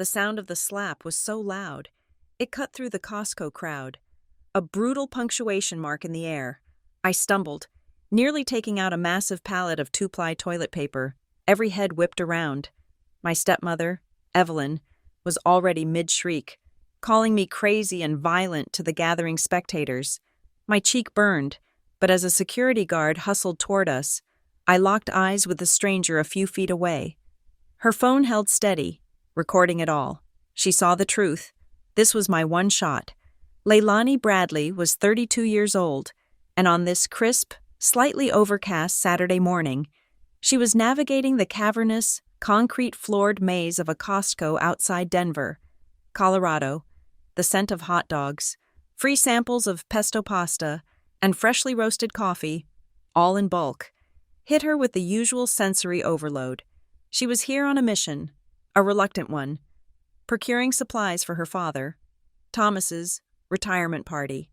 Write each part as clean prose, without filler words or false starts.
The sound of the slap was so loud, it cut through the Costco crowd. A brutal punctuation mark in the air. I stumbled, nearly taking out a massive pallet of two-ply toilet paper, every head whipped around. My stepmother, Evelyn, was already mid-shriek, calling me crazy and violent to the gathering spectators. My cheek burned, but as a security guard hustled toward us, I locked eyes with the stranger a few feet away. Her phone held steady, recording it all. She saw the truth. This was my one shot. Leilani Bradley was 32 years old, and on this crisp, slightly overcast Saturday morning, she was navigating the cavernous, concrete-floored maze of a Costco outside Denver, Colorado. The scent of hot dogs, free samples of pesto pasta, and freshly roasted coffee, all in bulk, hit her with the usual sensory overload. She was here on a mission, a reluctant one, procuring supplies for her father, Thomas's retirement party.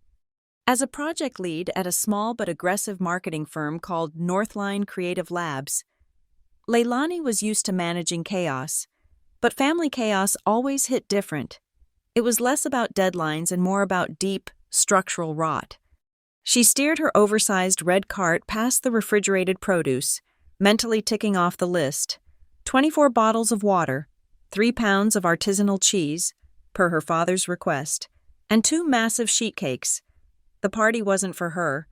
As a project lead at a small but aggressive marketing firm called Northline Creative Labs, Leilani was used to managing chaos, but family chaos always hit different. It was less about deadlines and more about deep, structural rot. She steered her oversized red cart past the refrigerated produce, mentally ticking off the list. 24 bottles of water, 3 pounds of artisanal cheese, per her father's request, and 2 massive sheet cakes. The party wasn't for her.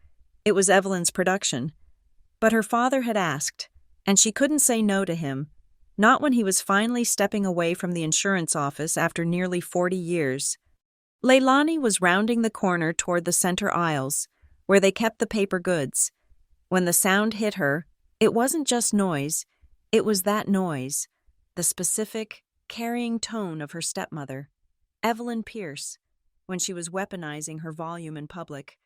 It was Evelyn's production. But her father had asked, and she couldn't say no to him. Not when he was finally stepping away from the insurance office after nearly 40 years. Leilani was rounding the corner toward the center aisles, where they kept the paper goods. When the sound hit her, it wasn't just noise, it was that noise, the specific, carrying tone of her stepmother, Evelyn Pierce, when she was weaponizing her volume in public.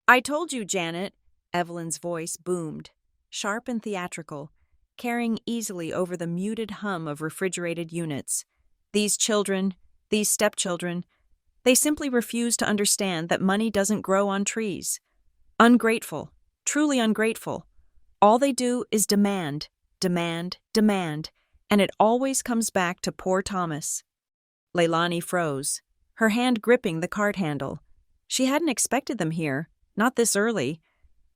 "I told you, Janet," Evelyn's voice boomed, sharp and theatrical, carrying easily over the muted hum of refrigerated units. These children, these stepchildren, they simply refuse to understand that money doesn't grow on trees. Ungrateful, truly ungrateful. All they do is demand, demand, demand, and it always comes back to poor Thomas. Leilani froze, her hand gripping the cart handle. She hadn't expected them here, not this early.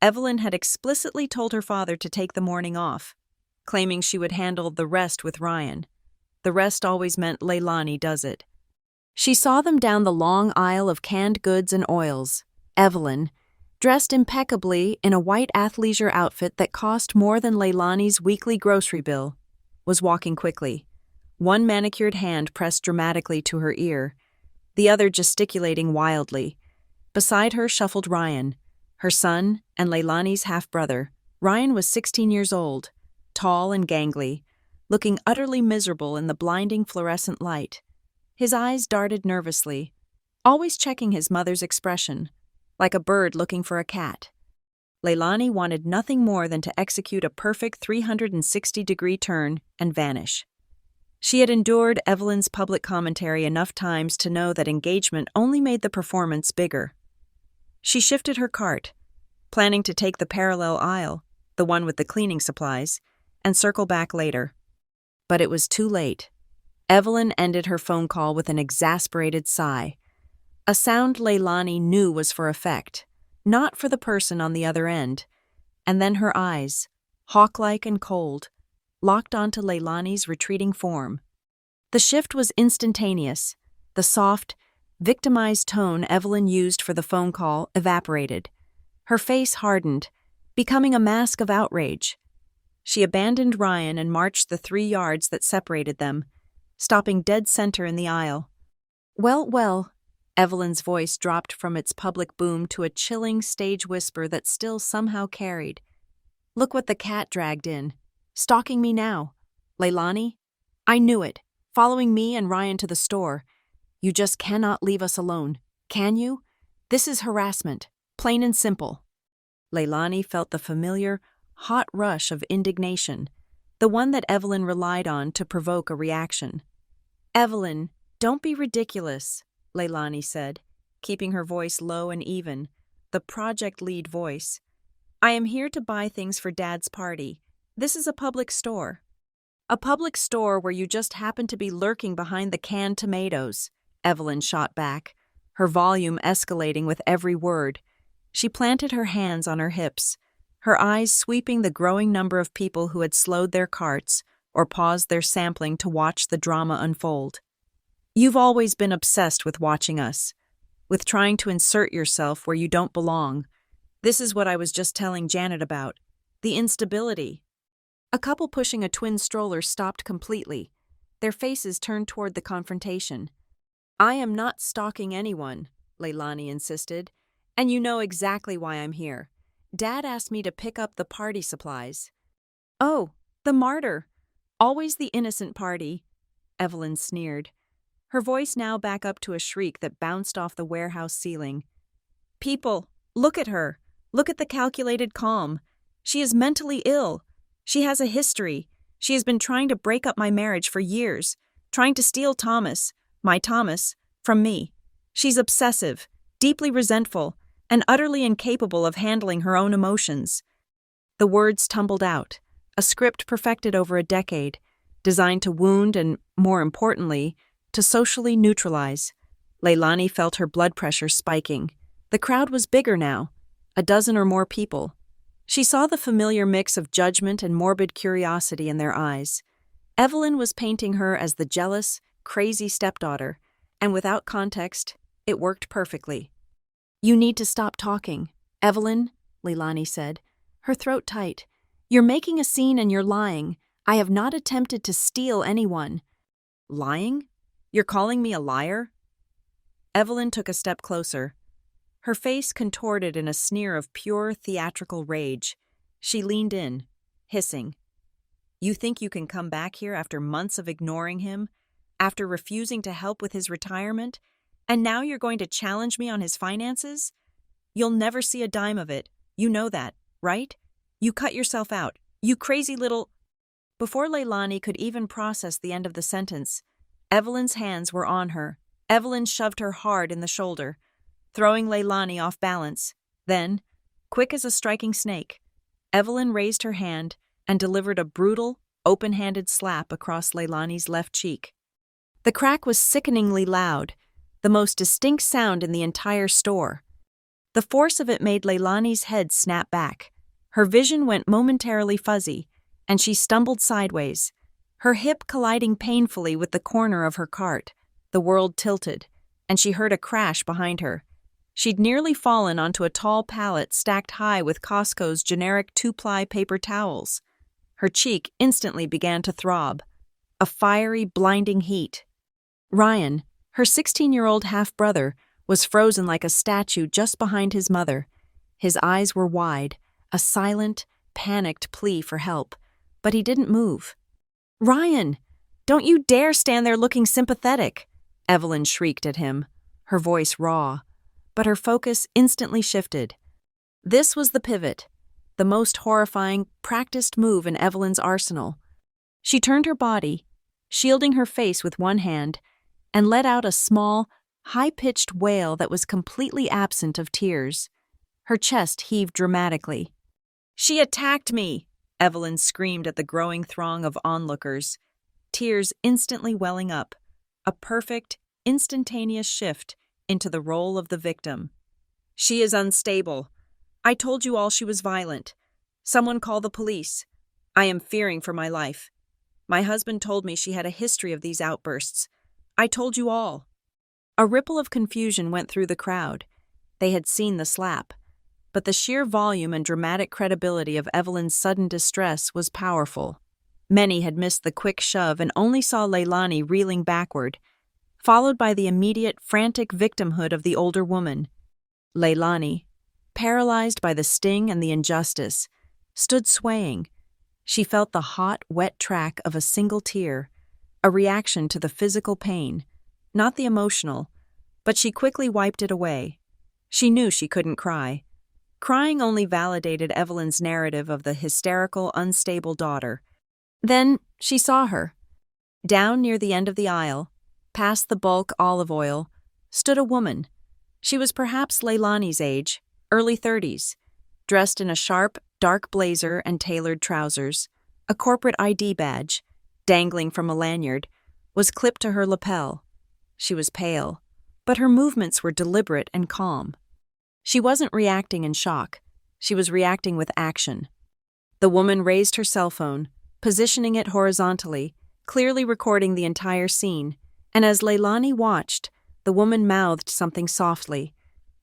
Evelyn had explicitly told her father to take the morning off, claiming she would handle the rest with Ryan. The rest always meant Leilani does it. She saw them down the long aisle of canned goods and oils. Evelyn, dressed impeccably in a white athleisure outfit that cost more than Leilani's weekly grocery bill, was walking quickly, one manicured hand pressed dramatically to her ear, the other gesticulating wildly. Beside her shuffled Ryan, her son and Leilani's half-brother. Ryan was 16 years old, tall and gangly, looking utterly miserable in the blinding fluorescent light. His eyes darted nervously, always checking his mother's expression, like a bird looking for a cat. Leilani wanted nothing more than to execute a perfect 360-degree turn and vanish. She had endured Evelyn's public commentary enough times to know that engagement only made the performance bigger. She shifted her cart, planning to take the parallel aisle, the one with the cleaning supplies, and circle back later. But it was too late. Evelyn ended her phone call with an exasperated sigh, a sound Leilani knew was for effect, not for the person on the other end, and then her eyes, hawk-like and cold, locked onto Leilani's retreating form. The shift was instantaneous. The soft, victimized tone Evelyn used for the phone call evaporated. Her face hardened, becoming a mask of outrage. She abandoned Ryan and marched the 3 yards that separated them, stopping dead center in the aisle. Well, Evelyn's voice dropped from its public boom to a chilling stage whisper that still somehow carried. "Look what the cat dragged in. Stalking me now. Leilani? I knew it. Following me and Ryan to the store. You just cannot leave us alone. Can you? This is harassment. Plain and simple." Leilani felt the familiar, hot rush of indignation, the one that Evelyn relied on to provoke a reaction. "Evelyn, don't be ridiculous," Leilani said, keeping her voice low and even, the project lead voice. "I am here to buy things for Dad's party. This is a public store." A public store where you just happen to be lurking behind the canned tomatoes, Evelyn shot back, her volume escalating with every word. She planted her hands on her hips, her eyes sweeping the growing number of people who had slowed their carts or paused their sampling to watch the drama unfold. You've always been obsessed with watching us, with trying to insert yourself where you don't belong. This is what I was just telling Janet about. The instability. A couple pushing a twin stroller stopped completely, their faces turned toward the confrontation. I am not stalking anyone, Leilani insisted, and you know exactly why I'm here. Dad asked me to pick up the party supplies. Oh, the martyr. Always the innocent party, Evelyn sneered, her voice now back up to a shriek that bounced off the warehouse ceiling. People, look at her. Look at the calculated calm. She is mentally ill. She has a history. She has been trying to break up my marriage for years, trying to steal Thomas, my Thomas, from me. She's obsessive, deeply resentful, and utterly incapable of handling her own emotions. The words tumbled out, a script perfected over a decade, designed to wound and, more importantly, to socially neutralize. Leilani felt her blood pressure spiking. The crowd was bigger now, a dozen or more people. She saw the familiar mix of judgment and morbid curiosity in their eyes. Evelyn was painting her as the jealous, crazy stepdaughter, and without context, it worked perfectly. You need to stop talking, Evelyn, Leilani said, her throat tight. You're making a scene and you're lying. I have not attempted to steal anyone. Lying? You're calling me a liar? Evelyn took a step closer. Her face contorted in a sneer of pure theatrical rage. She leaned in, hissing. You think you can come back here after months of ignoring him, after refusing to help with his retirement, and now you're going to challenge me on his finances? You'll never see a dime of it. You know that, right? You cut yourself out. You crazy little... Before Leilani could even process the end of the sentence, Evelyn's hands were on her. Evelyn shoved her hard in the shoulder, throwing Leilani off balance. Then, quick as a striking snake, Evelyn raised her hand and delivered a brutal, open-handed slap across Leilani's left cheek. The crack was sickeningly loud, the most distinct sound in the entire store. The force of it made Leilani's head snap back. Her vision went momentarily fuzzy, and she stumbled sideways, her hip colliding painfully with the corner of her cart. The world tilted, and she heard a crash behind her. She'd nearly fallen onto a tall pallet stacked high with Costco's generic 2-ply paper towels. Her cheek instantly began to throb, a fiery, blinding heat. Ryan, her 16-year-old half-brother, was frozen like a statue just behind his mother. His eyes were wide, a silent, panicked plea for help, but he didn't move. Ryan, don't you dare stand there looking sympathetic, Evelyn shrieked at him, her voice raw, but her focus instantly shifted. This was the pivot, the most horrifying, practiced move in Evelyn's arsenal. She turned her body, shielding her face with one hand, and let out a small, high-pitched wail that was completely absent of tears. Her chest heaved dramatically. She attacked me, Evelyn screamed at the growing throng of onlookers, tears instantly welling up, a perfect, instantaneous shift into the role of the victim. She is unstable. I told you all she was violent. Someone call the police. I am fearing for my life. My husband told me she had a history of these outbursts. I told you all. A ripple of confusion went through the crowd. They had seen the slap, but the sheer volume and dramatic credibility of Evelyn's sudden distress was powerful. Many had missed the quick shove and only saw Leilani reeling backward, followed by the immediate, frantic victimhood of the older woman. Leilani, paralyzed by the sting and the injustice, stood swaying. She felt the hot, wet track of a single tear, a reaction to the physical pain, not the emotional, but she quickly wiped it away. She knew she couldn't cry. Crying only validated Evelyn's narrative of the hysterical, unstable daughter. Then she saw her. Down near the end of the aisle, past the bulk olive oil, stood a woman. She was perhaps Leilani's age, early 30s, dressed in a sharp, dark blazer and tailored trousers, a corporate ID badge, dangling from a lanyard, was clipped to her lapel. She was pale, but her movements were deliberate and calm. She wasn't reacting in shock. She was reacting with action. The woman raised her cell phone, positioning it horizontally, clearly recording the entire scene, and as Leilani watched, the woman mouthed something softly,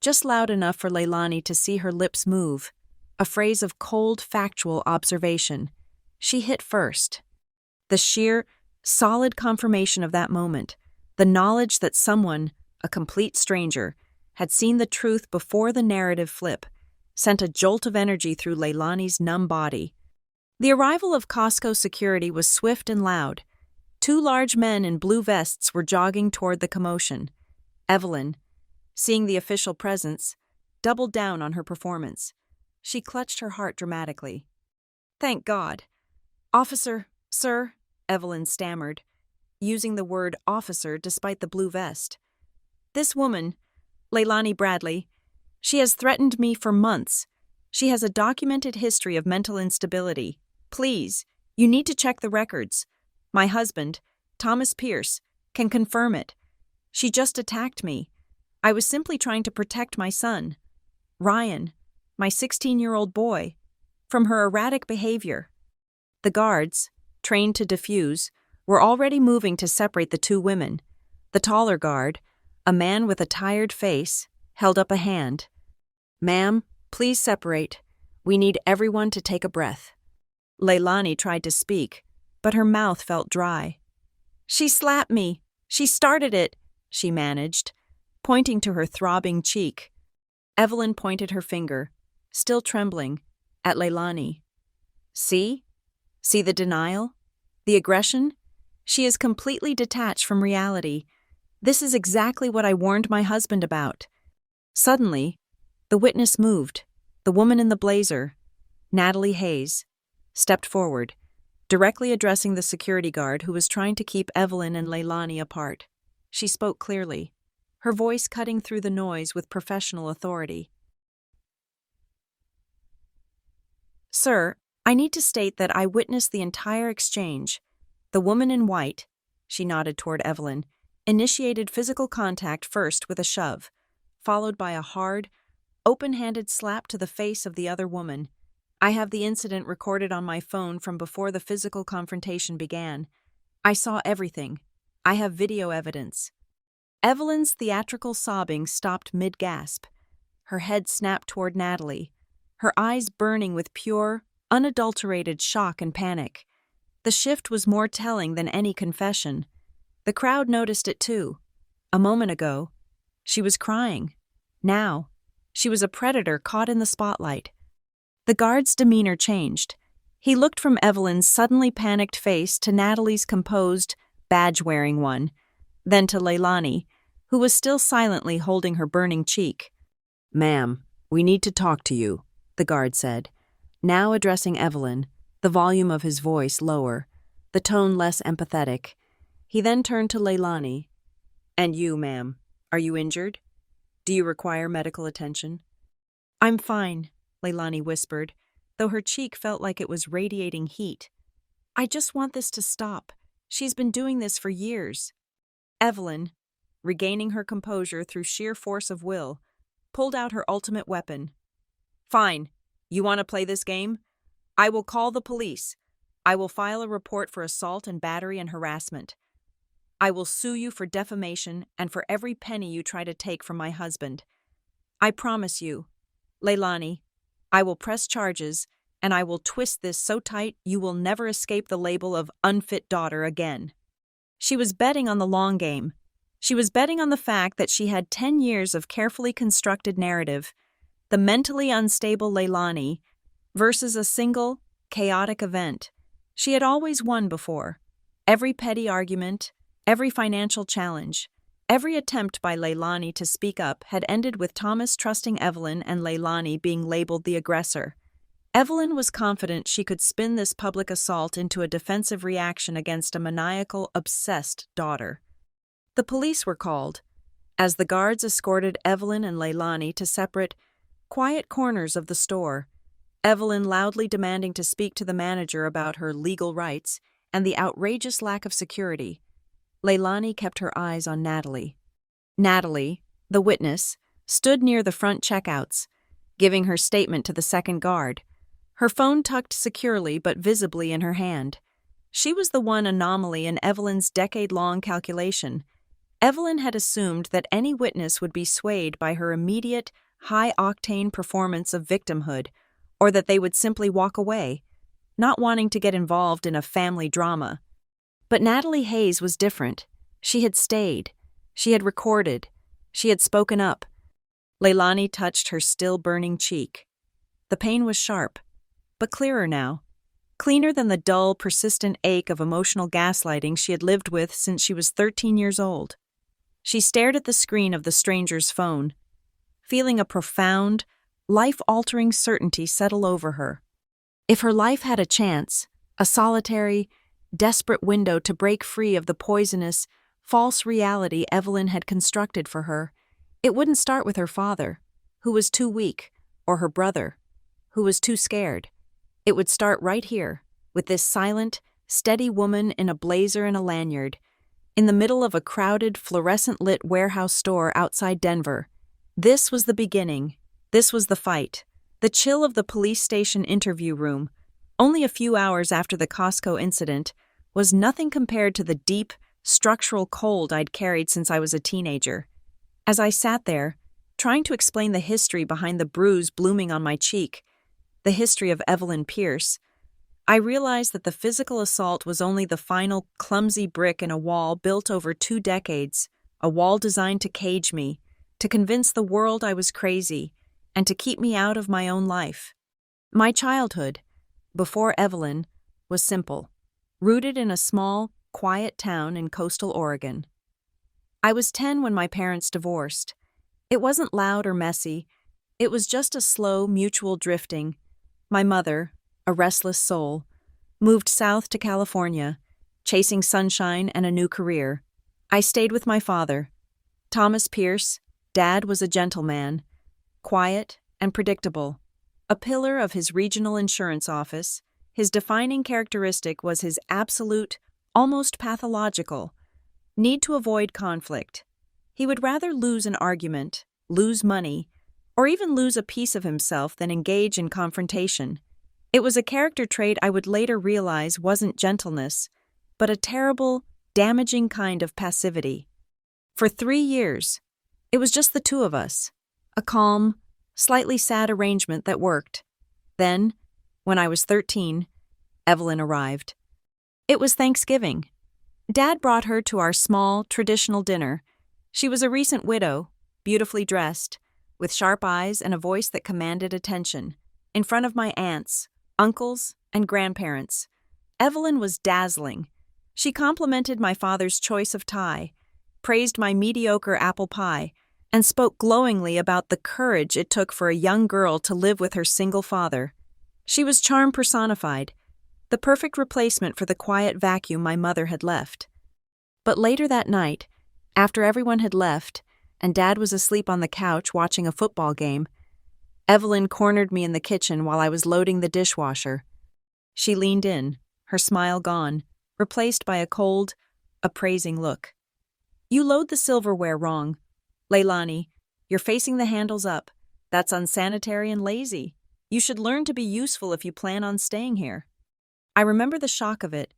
just loud enough for Leilani to see her lips move, a phrase of cold, factual observation. She hit first. The sheer, solid confirmation of that moment, the knowledge that someone, a complete stranger, had seen the truth before the narrative flip, sent a jolt of energy through Leilani's numb body. The arrival of Costco security was swift and loud. 2 large men in blue vests were jogging toward the commotion. Evelyn, seeing the official presence, doubled down on her performance. She clutched her heart dramatically. "Thank God. Officer, sir," Evelyn stammered, using the word officer despite the blue vest. "This woman, Leilani Bradley, she has threatened me for months. She has a documented history of mental instability. Please, you need to check the records. My husband, Thomas Pierce, can confirm it. She just attacked me. I was simply trying to protect my son, Ryan, my 16-year-old boy, from her erratic behavior." The guards, trained to defuse, were already moving to separate the 2 women. The taller guard, a man with a tired face, held up a hand. "Ma'am, please separate. We need everyone to take a breath." Leilani tried to speak, but her mouth felt dry. "She slapped me. She started it," she managed, pointing to her throbbing cheek. Evelyn pointed her finger, still trembling, at Leilani. "See? See the denial? The aggression? She is completely detached from reality. This is exactly what I warned my husband about." Suddenly, the witness moved. The woman in the blazer, Natalie Hayes, stepped forward, directly addressing the security guard who was trying to keep Evelyn and Leilani apart. She spoke clearly, her voice cutting through the noise with professional authority. "Sir, I need to state that I witnessed the entire exchange. The woman in white," she nodded toward Evelyn, initiated physical contact first with a shove, followed by a hard, open-handed slap to the face of the other woman. I have the incident recorded on my phone from before the physical confrontation began. I saw everything. I have video evidence." Evelyn's theatrical sobbing stopped mid-gasp. Her head snapped toward Natalie, her eyes burning with pure, unadulterated shock and panic. The shift was more telling than any confession. The crowd noticed it too. A moment ago, she was crying. Now, she was a predator caught in the spotlight. The guard's demeanor changed. He looked from Evelyn's suddenly panicked face to Natalie's composed, badge-wearing one, then to Leilani, who was still silently holding her burning cheek. "Ma'am, we need to talk to you," the guard said, now addressing Evelyn, the volume of his voice lower, the tone less empathetic. He then turned to Leilani. "And you, ma'am, are you injured? Do you require medical attention?" "I'm fine," Leilani whispered, though her cheek felt like it was radiating heat. "I just want this to stop. She's been doing this for years." Evelyn, regaining her composure through sheer force of will, pulled out her ultimate weapon. "Fine. You want to play this game? I will call the police. I will file a report for assault and battery and harassment. I will sue you for defamation and for every penny you try to take from my husband. I promise you, Leilani, I will press charges, and I will twist this so tight you will never escape the label of unfit daughter again." She was betting on the long game. She was betting on the fact that she had 10 years of carefully constructed narrative, the mentally unstable Leilani versus a single, chaotic event. She had always won before. Every petty argument, every financial challenge, every attempt by Leilani to speak up had ended with Thomas trusting Evelyn and Leilani being labeled the aggressor. Evelyn was confident she could spin this public assault into a defensive reaction against a maniacal, obsessed daughter. The police were called. As the guards escorted Evelyn and Leilani to separate, quiet corners of the store, Evelyn loudly demanding to speak to the manager about her legal rights, and the outrageous lack of security, Leilani kept her eyes on Natalie. Natalie, the witness, stood near the front checkouts, giving her statement to the second guard, her phone tucked securely but visibly in her hand. She was the one anomaly in Evelyn's decade-long calculation. Evelyn had assumed that any witness would be swayed by her immediate, high-octane performance of victimhood, or that they would simply walk away, not wanting to get involved in a family drama. But Natalie Hayes was different. She had stayed. She had recorded. She had spoken up. Leilani touched her still-burning cheek. The pain was sharp, but clearer now. Cleaner than the dull, persistent ache of emotional gaslighting she had lived with since she was 13 years old. She stared at the screen of the stranger's phone, feeling a profound, life-altering certainty settle over her. If her life had a chance, a solitary, desperate window to break free of the poisonous, false reality Evelyn had constructed for her, it wouldn't start with her father, who was too weak, or her brother, who was too scared. It would start right here, with this silent, steady woman in a blazer and a lanyard, in the middle of a crowded, fluorescent-lit warehouse store outside Denver. This was the beginning. This was the fight. The chill of the police station interview room, only a few hours after the Costco incident, was nothing compared to the deep, structural cold I'd carried since I was a teenager. As I sat there, trying to explain the history behind the bruise blooming on my cheek, the history of Evelyn Pierce, I realized that the physical assault was only the final clumsy brick in a wall built over 2 decades, a wall designed to cage me, to convince the world I was crazy, and to keep me out of my own life. My childhood, before Evelyn, was simple, rooted in a small, quiet town in coastal Oregon. I was 10 when my parents divorced. It wasn't loud or messy. It was just a slow, mutual drifting. My mother, a restless soul, moved south to California, chasing sunshine and a new career. I stayed with my father, Thomas Pierce. Dad was a gentleman, quiet and predictable, a pillar of his regional insurance office. His defining characteristic was his absolute, almost pathological, need to avoid conflict. He would rather lose an argument, lose money, or even lose a piece of himself than engage in confrontation. It was a character trait I would later realize wasn't gentleness, but a terrible, damaging kind of passivity. For 3 years, it was just the two of us, a calm, slightly sad arrangement that worked. Then, when I was 13, Evelyn arrived. It was Thanksgiving. Dad brought her to our small, traditional dinner. She was a recent widow, beautifully dressed, with sharp eyes and a voice that commanded attention, in front of my aunts, uncles, and grandparents. Evelyn was dazzling. She complimented my father's choice of tie, praised my mediocre apple pie, and spoke glowingly about the courage it took for a young girl to live with her single father. She was charm personified, the perfect replacement for the quiet vacuum my mother had left. But later that night, after everyone had left, and Dad was asleep on the couch watching a football game, Evelyn cornered me in the kitchen while I was loading the dishwasher. She leaned in, her smile gone, replaced by a cold, appraising look. "You load the silverware wrong. Leilani, you're facing the handles up. That's unsanitary and lazy. You should learn to be useful if you plan on staying here." I remember the shock of it,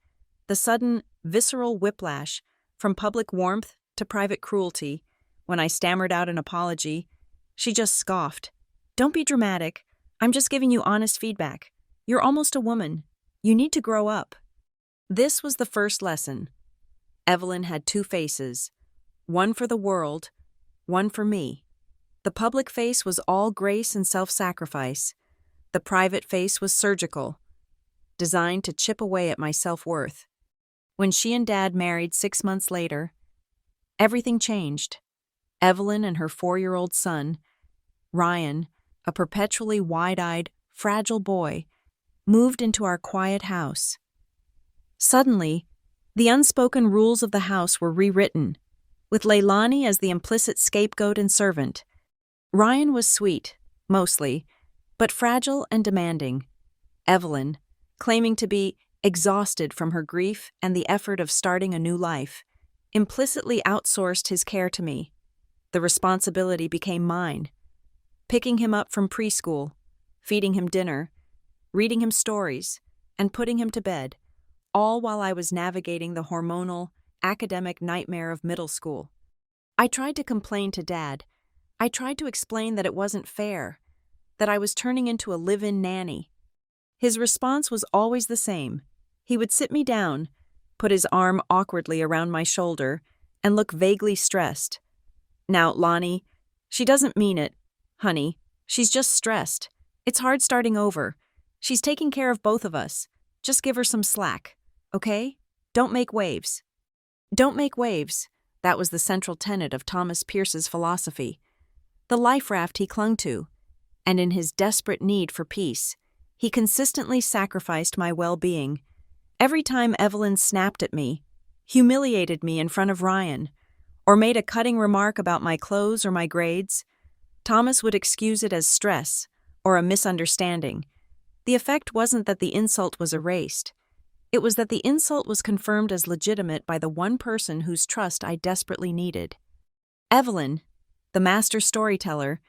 the sudden, visceral whiplash from public warmth to private cruelty. When I stammered out an apology, she just scoffed. "Don't be dramatic. I'm just giving you honest feedback. You're almost a woman. You need to grow up." This was the first lesson. Evelyn had 2 faces, one for the world, one for me. The public face was all grace and self-sacrifice. The private face was surgical, designed to chip away at my self-worth. When she and Dad married 6 months later, everything changed. Evelyn and her 4-year-old son, Ryan, a perpetually wide-eyed, fragile boy, moved into our quiet house. Suddenly, the unspoken rules of the house were rewritten, with Leilani as the implicit scapegoat and servant. Ryan was sweet, mostly, but fragile and demanding. Evelyn, claiming to be exhausted from her grief and the effort of starting a new life, implicitly outsourced his care to me. The responsibility became mine. Picking him up from preschool, feeding him dinner, reading him stories, and putting him to bed, all while I was navigating the hormonal, academic nightmare of middle school. I tried to complain to Dad. I tried to explain that it wasn't fair, that I was turning into a live-in nanny. His response was always the same. He would sit me down, put his arm awkwardly around my shoulder, and look vaguely stressed. "Now, Lonnie, she doesn't mean it, honey. She's just stressed. It's hard starting over. She's taking care of both of us. Just give her some slack, okay? Don't make waves." Don't make waves. That was the central tenet of Thomas Pierce's philosophy, the life raft he clung to, and in his desperate need for peace, he consistently sacrificed my well-being. Every time Evelyn snapped at me, humiliated me in front of Ryan, or made a cutting remark about my clothes or my grades, Thomas would excuse it as stress or a misunderstanding. The effect wasn't that the insult was erased. It was that the insult was confirmed as legitimate by the one person whose trust I desperately needed. Evelyn, the master storyteller,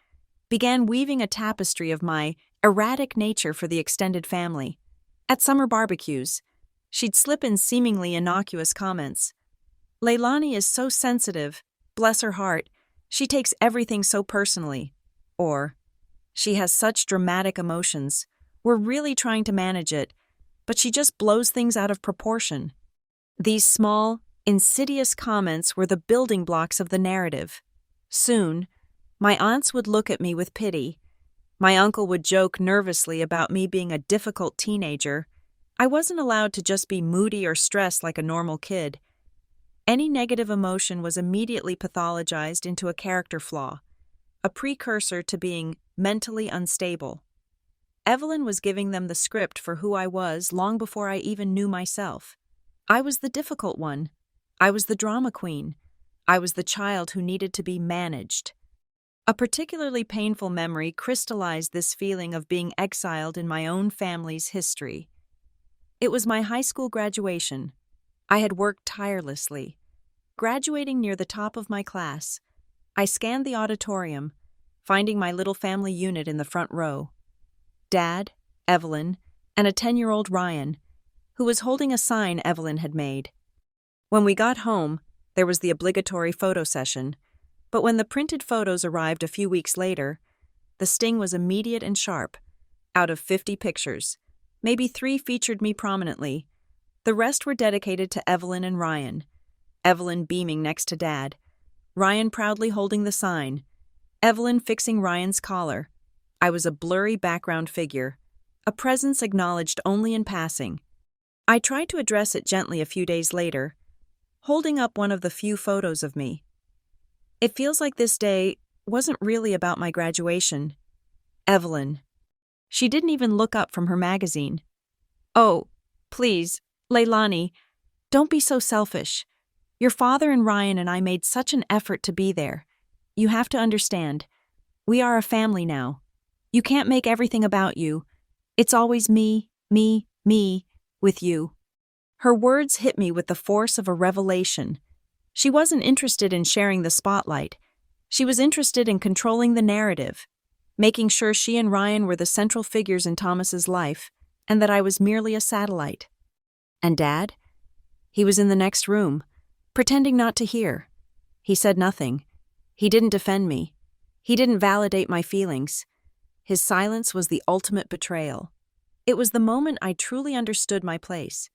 began weaving a tapestry of my erratic nature for the extended family. At summer barbecues, she'd slip in seemingly innocuous comments. "Leilani is so sensitive, bless her heart, she takes everything so personally." Or, "She has such dramatic emotions, we're really trying to manage it, but she just blows things out of proportion." These small, insidious comments were the building blocks of the narrative. Soon, my aunts would look at me with pity. My uncle would joke nervously about me being a difficult teenager. I wasn't allowed to just be moody or stressed like a normal kid. Any negative emotion was immediately pathologized into a character flaw, a precursor to being mentally unstable. Evelyn was giving them the script for who I was long before I even knew myself. I was the difficult one. I was the drama queen. I was the child who needed to be managed. A particularly painful memory crystallized this feeling of being exiled in my own family's history. It was my high school graduation. I had worked tirelessly. Graduating near the top of my class, I scanned the auditorium, finding my little family unit in the front row. Dad, Evelyn, and a 10-year-old Ryan, who was holding a sign Evelyn had made. When we got home, there was the obligatory photo session, but when the printed photos arrived a few weeks later, the sting was immediate and sharp. Out of 50 pictures, maybe 3 featured me prominently. The rest were dedicated to Evelyn and Ryan. Evelyn beaming next to Dad, Ryan proudly holding the sign, Evelyn fixing Ryan's collar. I was a blurry background figure, a presence acknowledged only in passing. I tried to address it gently a few days later, holding up one of the few photos of me. "It feels like this day wasn't really about my graduation. Evelyn." She didn't even look up from her magazine. "Oh, please, Leilani, don't be so selfish. Your father and Ryan and I made such an effort to be there. You have to understand. We are a family now. You can't make everything about you. It's always me, with you." Her words hit me with the force of a revelation. She wasn't interested in sharing the spotlight. She was interested in controlling the narrative, making sure she and Ryan were the central figures in Thomas's life, and that I was merely a satellite. And Dad? He was in the next room, pretending not to hear. He said nothing. He didn't defend me. He didn't validate my feelings. His silence was the ultimate betrayal. It was the moment I truly understood my place.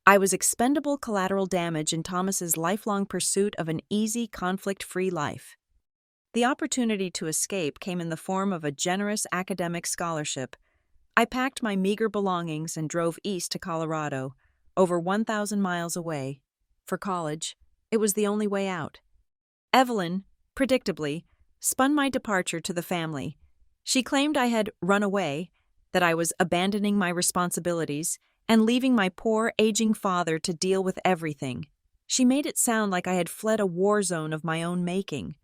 I was expendable collateral damage in Thomas's lifelong pursuit of an easy, conflict-free life. The opportunity to escape came in the form of a generous academic scholarship. I packed my meager belongings and drove east to Colorado, over 1,000 miles away. For college, it was the only way out. Evelyn, predictably, spun my departure to the family. She claimed I had run away, that I was abandoning my responsibilities, and leaving my poor, aging father to deal with everything. She made it sound like I had fled a war zone of my own making.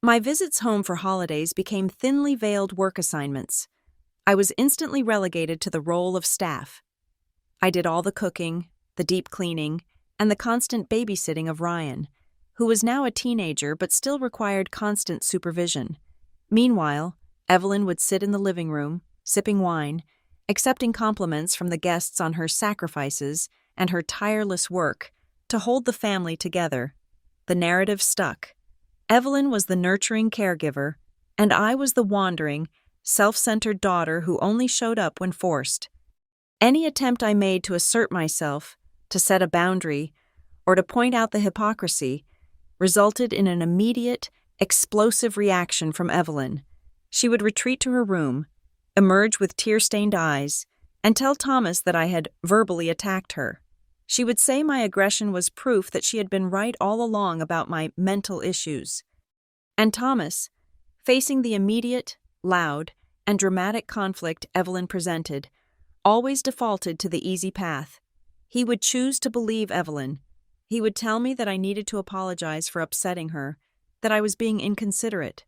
My visits home for holidays became thinly veiled work assignments. I was instantly relegated to the role of staff. I did all the cooking, the deep cleaning, and the constant babysitting of Ryan, who was now a teenager but still required constant supervision. Meanwhile, Evelyn would sit in the living room, sipping wine, accepting compliments from the guests on her sacrifices and her tireless work to hold the family together. The narrative stuck. Evelyn was the nurturing caregiver, and I was the wandering, self-centered daughter who only showed up when forced. Any attempt I made to assert myself, to set a boundary, or to point out the hypocrisy resulted in an immediate, explosive reaction from Evelyn. She would retreat to her room, emerge with tear-stained eyes, and tell Thomas that I had verbally attacked her. She would say my aggression was proof that she had been right all along about my mental issues. And Thomas, facing the immediate, loud, and dramatic conflict Evelyn presented, always defaulted to the easy path. He would choose to believe Evelyn. He would tell me that I needed to apologize for upsetting her, that I was being inconsiderate.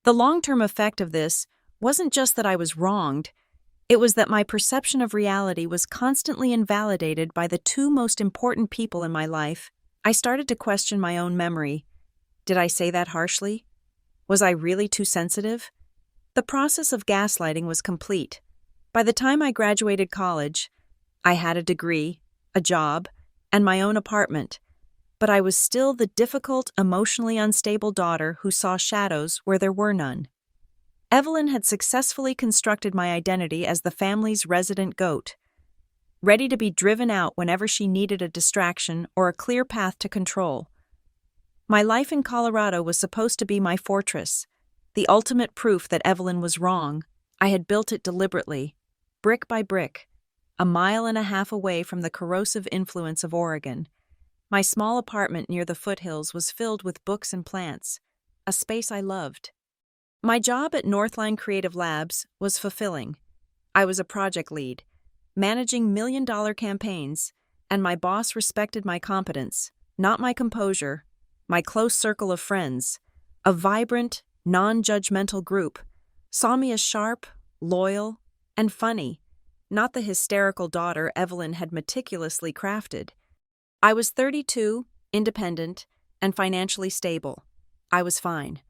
The long-term effect of this wasn't just that I was wronged, it was that my perception of reality was constantly invalidated by the two most important people in my life. I started to question my own memory. Did I say that harshly? Was I really too sensitive? The process of gaslighting was complete. By the time I graduated college, I had a degree, a job, and my own apartment, but I was still the difficult, emotionally unstable daughter who saw shadows where there were none. Evelyn had successfully constructed my identity as the family's resident goat, ready to be driven out whenever she needed a distraction or a clear path to control. My life in Colorado was supposed to be my fortress, the ultimate proof that Evelyn was wrong. I had built it deliberately, brick by brick, a mile and a half away from the corrosive influence of Oregon. My small apartment near the foothills was filled with books and plants, a space I loved. My job at Northline Creative Labs was fulfilling. I was a project lead, managing million-dollar campaigns, and my boss respected my competence, not my composure. My close circle of friends, a vibrant, non-judgmental group, saw me as sharp, loyal, and funny, not the hysterical daughter Evelyn had meticulously crafted. I was 32, independent, and financially stable. I was fine.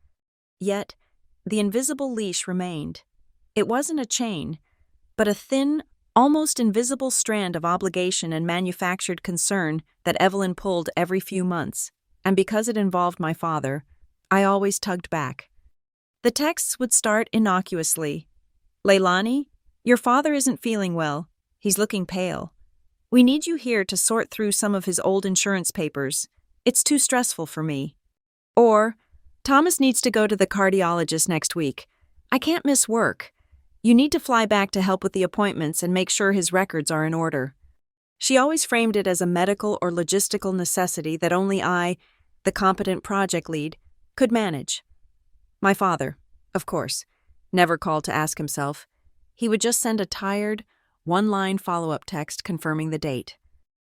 Yet, the invisible leash remained. It wasn't a chain, but a thin, almost invisible strand of obligation and manufactured concern that Evelyn pulled every few months, and because it involved my father, I always tugged back. The texts would start innocuously. "Leilani, your father isn't feeling well. He's looking pale. We need you here to sort through some of his old insurance papers. It's too stressful for me." Or, "Thomas needs to go to the cardiologist next week. I can't miss work. You need to fly back to help with the appointments and make sure his records are in order." She always framed it as a medical or logistical necessity that only I, the competent project lead, could manage. My father, of course, never called to ask himself. He would just send a tired, one-line follow-up text confirming the date.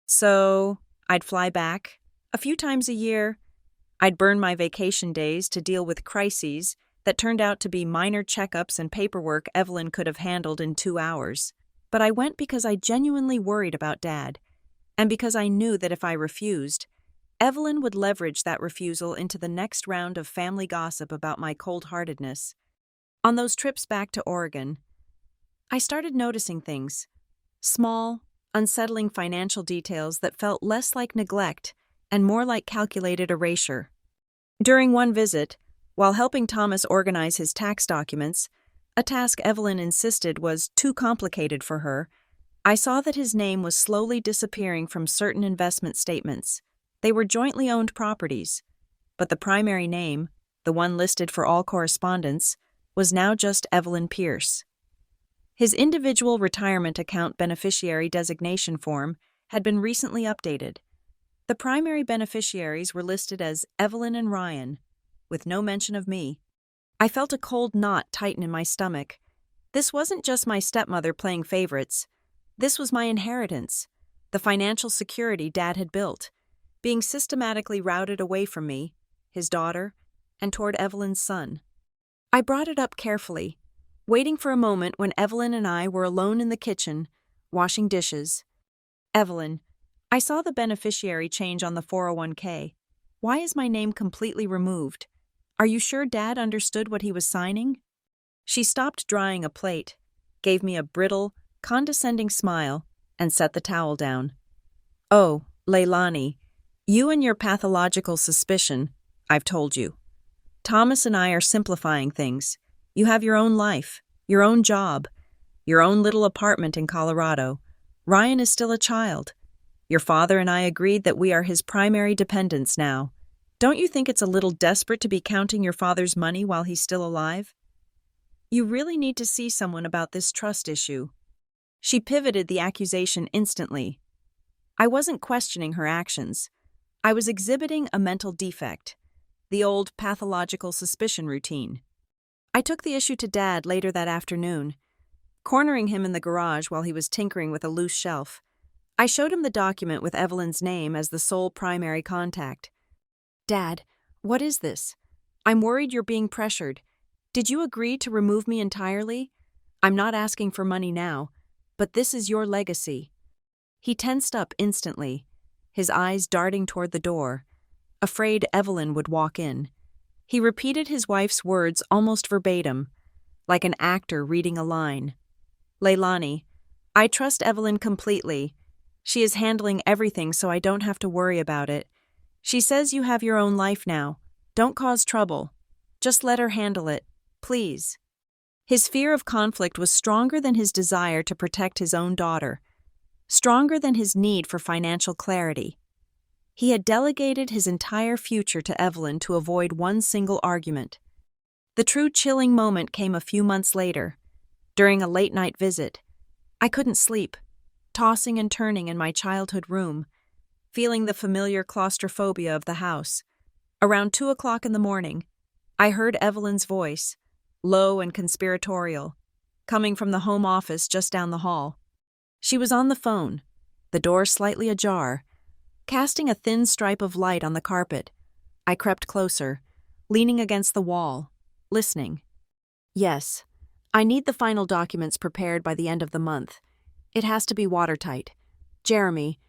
So, I'd fly back. A few times a year, I'd burn my vacation days to deal with crises that turned out to be minor checkups and paperwork Evelyn could have handled in 2 hours. But I went because I genuinely worried about Dad, and because I knew that if I refused, Evelyn would leverage that refusal into the next round of family gossip about my cold-heartedness. On those trips back to Oregon, I started noticing things, small, unsettling financial details that felt less like neglect and more like calculated erasure. During one visit, while helping Thomas organize his tax documents, a task Evelyn insisted was too complicated for her, I saw that his name was slowly disappearing from certain investment statements. They were jointly owned properties, but the primary name, the one listed for all correspondence, was now just Evelyn Pierce. His individual retirement account beneficiary designation form had been recently updated. The primary beneficiaries were listed as Evelyn and Ryan, with no mention of me. I felt a cold knot tighten in my stomach. This wasn't just my stepmother playing favorites. This was my inheritance, the financial security Dad had built, being systematically routed away from me, his daughter, and toward Evelyn's son. I brought it up carefully, waiting for a moment when Evelyn and I were alone in the kitchen, washing dishes. Evelyn, I saw the beneficiary change on the 401k. Why is my name completely removed? Are you sure Dad understood what he was signing? She stopped drying a plate, gave me a brittle, condescending smile, and set the towel down. Oh, Leilani, you and your pathological suspicion, I've told you. Thomas and I are simplifying things. You have your own life, your own job, your own little apartment in Colorado. Ryan is still a child. Your father and I agreed that we are his primary dependents now. Don't you think it's a little desperate to be counting your father's money while he's still alive? You really need to see someone about this trust issue. She pivoted the accusation instantly. I wasn't questioning her actions. I was exhibiting a mental defect, the old pathological suspicion routine. I took the issue to Dad later that afternoon, cornering him in the garage while he was tinkering with a loose shelf. I showed him the document with Evelyn's name as the sole primary contact. Dad, what is this? I'm worried you're being pressured. Did you agree to remove me entirely? I'm not asking for money now, but this is your legacy. He tensed up instantly, his eyes darting toward the door, afraid Evelyn would walk in. He repeated his wife's words almost verbatim, like an actor reading a line. Leilani, I trust Evelyn completely. She is handling everything so I don't have to worry about it. She says you have your own life now. Don't cause trouble. Just let her handle it, please. His fear of conflict was stronger than his desire to protect his own daughter, stronger than his need for financial clarity. He had delegated his entire future to Evelyn to avoid one single argument. The true chilling moment came a few months later, during a late-night visit. I couldn't sleep, tossing and turning in my childhood room, feeling the familiar claustrophobia of the house. Around 2 o'clock in the morning, I heard Evelyn's voice, low and conspiratorial, coming from the home office just down the hall. She was on the phone, the door slightly ajar, casting a thin stripe of light on the carpet. I crept closer, leaning against the wall, listening. Yes, I need the final documents prepared by the end of the month. It has to be watertight. Jeremy,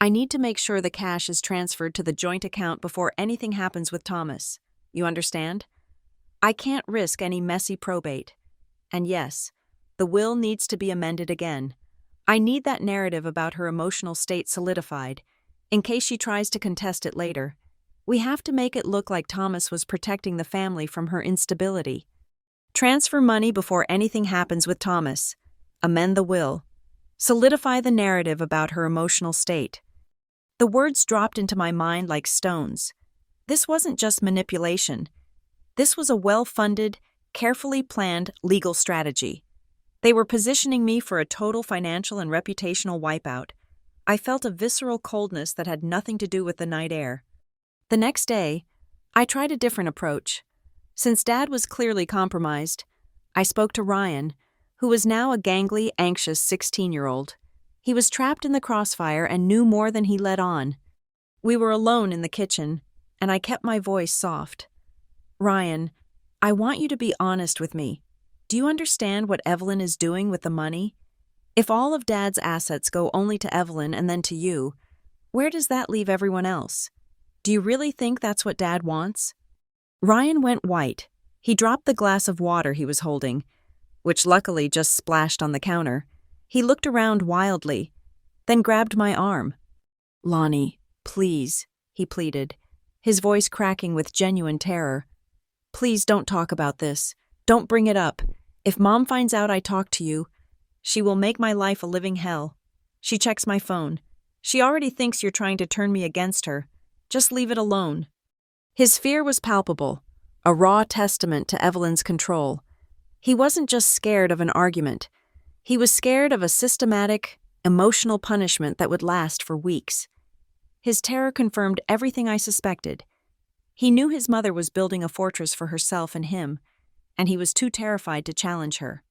I need to make sure the cash is transferred to the joint account before anything happens with Thomas. You understand? I can't risk any messy probate. And yes, the will needs to be amended again. I need that narrative about her emotional state solidified, in case she tries to contest it later. We have to make it look like Thomas was protecting the family from her instability. Transfer money before anything happens with Thomas. Amend the will. Solidify the narrative about her emotional state. The words dropped into my mind like stones. This wasn't just manipulation. This was a well-funded, carefully planned legal strategy. They were positioning me for a total financial and reputational wipeout. I felt a visceral coldness that had nothing to do with the night air. The next day, I tried a different approach. Since Dad was clearly compromised, I spoke to Ryan, who was now a gangly, anxious 16-year-old. He was trapped in the crossfire and knew more than he let on. We were alone in the kitchen, and I kept my voice soft. Ryan, I want you to be honest with me. Do you understand what Evelyn is doing with the money? If all of Dad's assets go only to Evelyn and then to you, where does that leave everyone else? Do you really think that's what Dad wants? Ryan went white. He dropped the glass of water he was holding, which luckily just splashed on the counter. He looked around wildly, then grabbed my arm. Lonnie, please, he pleaded, his voice cracking with genuine terror. Please don't talk about this. Don't bring it up. If Mom finds out I talked to you, she will make my life a living hell. She checks my phone. She already thinks you're trying to turn me against her. Just leave it alone. His fear was palpable, a raw testament to Evelyn's control. He wasn't just scared of an argument. He was scared of a systematic, emotional punishment that would last for weeks. His terror confirmed everything I suspected. He knew his mother was building a fortress for herself and him, and he was too terrified to challenge her.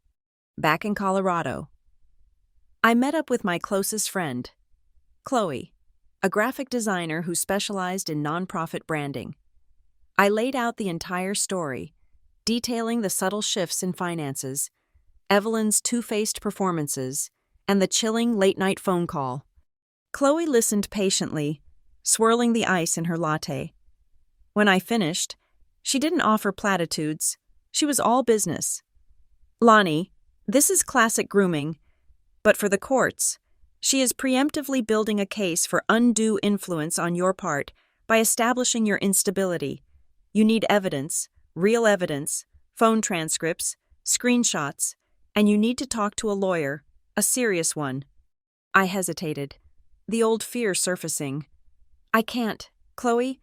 Back in Colorado, I met up with my closest friend, Chloe, a graphic designer who specialized in nonprofit branding. I laid out the entire story, detailing the subtle shifts in finances, Evelyn's two-faced performances, and the chilling late-night phone call. Chloe listened patiently, swirling the ice in her latte. When I finished, she didn't offer platitudes. She was all business. Lonnie, this is classic grooming, but for the courts, she is preemptively building a case for undue influence on your part by establishing your instability. You need evidence, real evidence, phone transcripts, screenshots, and you need to talk to a lawyer, a serious one. I hesitated, the old fear surfacing. I can't, Chloe.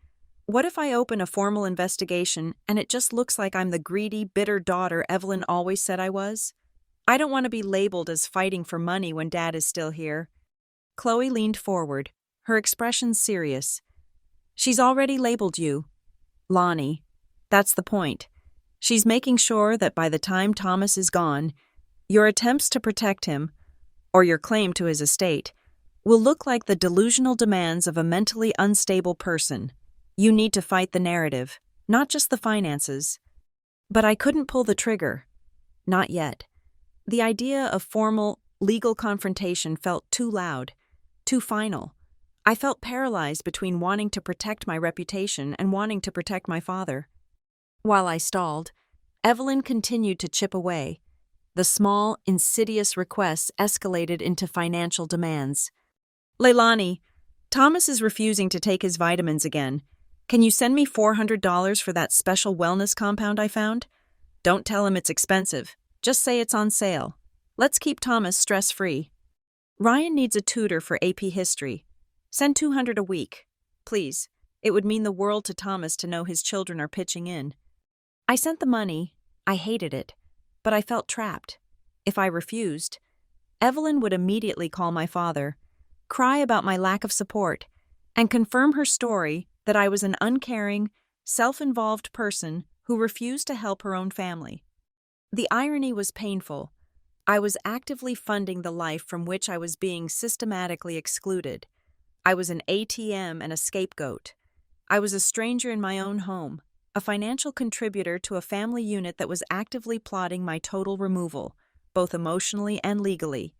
What if I open a formal investigation and it just looks like I'm the greedy, bitter daughter Evelyn always said I was? I don't want to be labeled as fighting for money when Dad is still here. Chloe leaned forward, her expression serious. She's already labeled you. Lonnie. That's the point. She's making sure that by the time Thomas is gone, your attempts to protect him, or your claim to his estate, will look like the delusional demands of a mentally unstable person. You need to fight the narrative, not just the finances. But I couldn't pull the trigger. Not yet. The idea of formal, legal confrontation felt too loud, too final. I felt paralyzed between wanting to protect my reputation and wanting to protect my father. While I stalled, Evelyn continued to chip away. The small, insidious requests escalated into financial demands. Leilani, Thomas is refusing to take his vitamins again. Can you send me $400 for that special wellness compound I found? Don't tell him it's expensive. Just say it's on sale. Let's keep Thomas stress-free. Ryan needs a tutor for AP History. Send $200 a week. Please. It would mean the world to Thomas to know his children are pitching in. I sent the money. I hated it. But I felt trapped. If I refused, Evelyn would immediately call my father, cry about my lack of support, and confirm her story that I was an uncaring, self-involved person who refused to help her own family. The irony was painful. I was actively funding the life from which I was being systematically excluded. I was an ATM and a scapegoat. I was a stranger in my own home, a financial contributor to a family unit that was actively plotting my total removal, both emotionally and legally.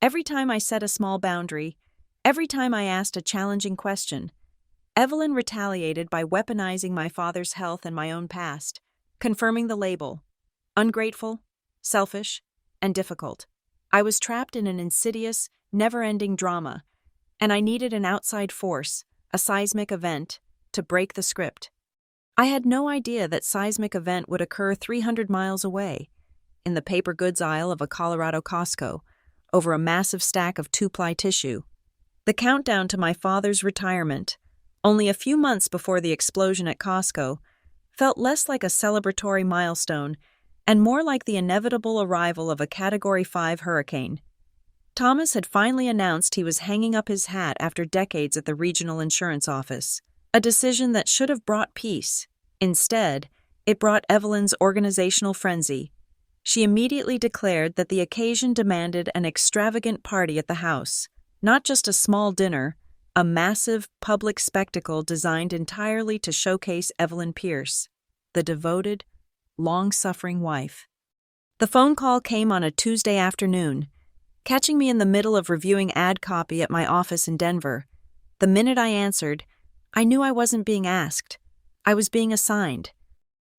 Every time I set a small boundary, every time I asked a challenging question, Evelyn retaliated by weaponizing my father's health and my own past, confirming the label: ungrateful, selfish, and difficult. I was trapped in an insidious, never-ending drama, and I needed an outside force, a seismic event, to break the script. I had no idea that seismic event would occur 300 miles away, in the paper goods aisle of a Colorado Costco, over a massive stack of 2-ply tissue. The countdown to my father's retirement, only a few months before the explosion at Costco, felt less like a celebratory milestone and more like the inevitable arrival of a Category 5 hurricane. Thomas had finally announced he was hanging up his hat after decades at the regional insurance office, a decision that should have brought peace. Instead, it brought Evelyn's organizational frenzy. She immediately declared that the occasion demanded an extravagant party at the house, not just a small dinner, a massive public spectacle designed entirely to showcase Evelyn Pierce, the devoted, long-suffering wife. The phone call came on a Tuesday afternoon, catching me in the middle of reviewing ad copy at my office in Denver. The minute I answered, I knew I wasn't being asked. I was being assigned.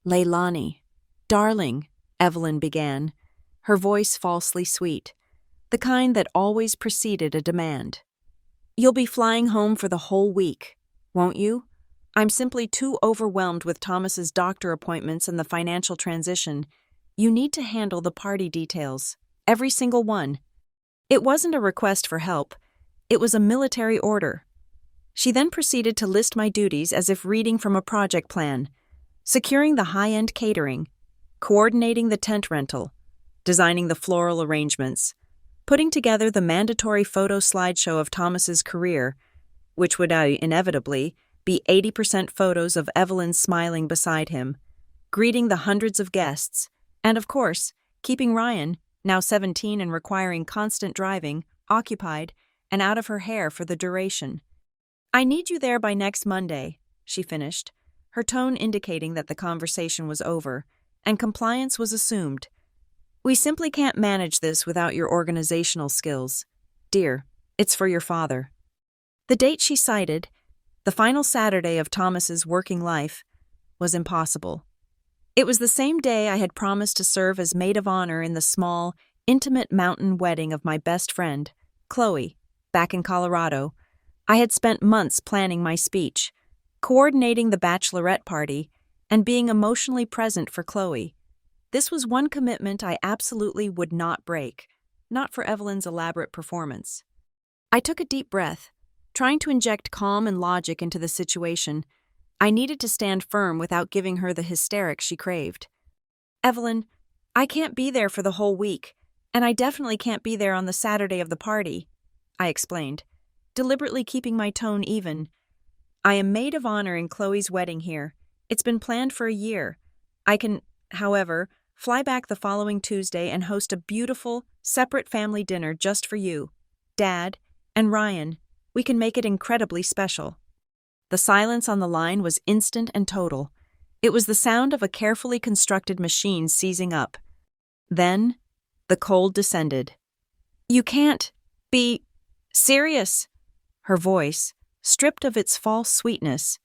Leilani, darling, Evelyn began, her voice falsely sweet, the kind that always preceded a demand. You'll be flying home for the whole week, won't you? I'm simply too overwhelmed with Thomas's doctor appointments and the financial transition. You need to handle the party details, every single one. It wasn't a request for help. It was a military order. She then proceeded to list my duties as if reading from a project plan: securing the high-end catering, coordinating the tent rental, designing the floral arrangements, putting together the mandatory photo slideshow of Thomas's career, which would inevitably be 80% photos of Evelyn smiling beside him, greeting the hundreds of guests, and of course, keeping Ryan, now 17 and requiring constant driving, occupied and out of her hair for the duration. I need you there by next Monday, she finished, her tone indicating that the conversation was over and compliance was assumed. We simply can't manage this without your organizational skills. Dear, it's for your father. The date she cited, the final Saturday of Thomas's working life, was impossible. It was the same day I had promised to serve as maid of honor in the small, intimate mountain wedding of my best friend, Chloe, back in Colorado. I had spent months planning my speech, coordinating the bachelorette party, and being emotionally present for Chloe. This was one commitment I absolutely would not break, not for Evelyn's elaborate performance. I took a deep breath, trying to inject calm and logic into the situation. I needed to stand firm without giving her the hysterics she craved. "Evelyn, I can't be there for the whole week, and I definitely can't be there on the Saturday of the party," I explained, deliberately keeping my tone even. "I am maid of honor in Chloe's wedding here. It's been planned for a year. I can, however, fly back the following Tuesday and host a beautiful, separate family dinner just for you, Dad, and Ryan. We can make it incredibly special." The silence on the line was instant and total. It was the sound of a carefully constructed machine seizing up. Then, the cold descended. "You can't be serious." Her voice, stripped of its false sweetness,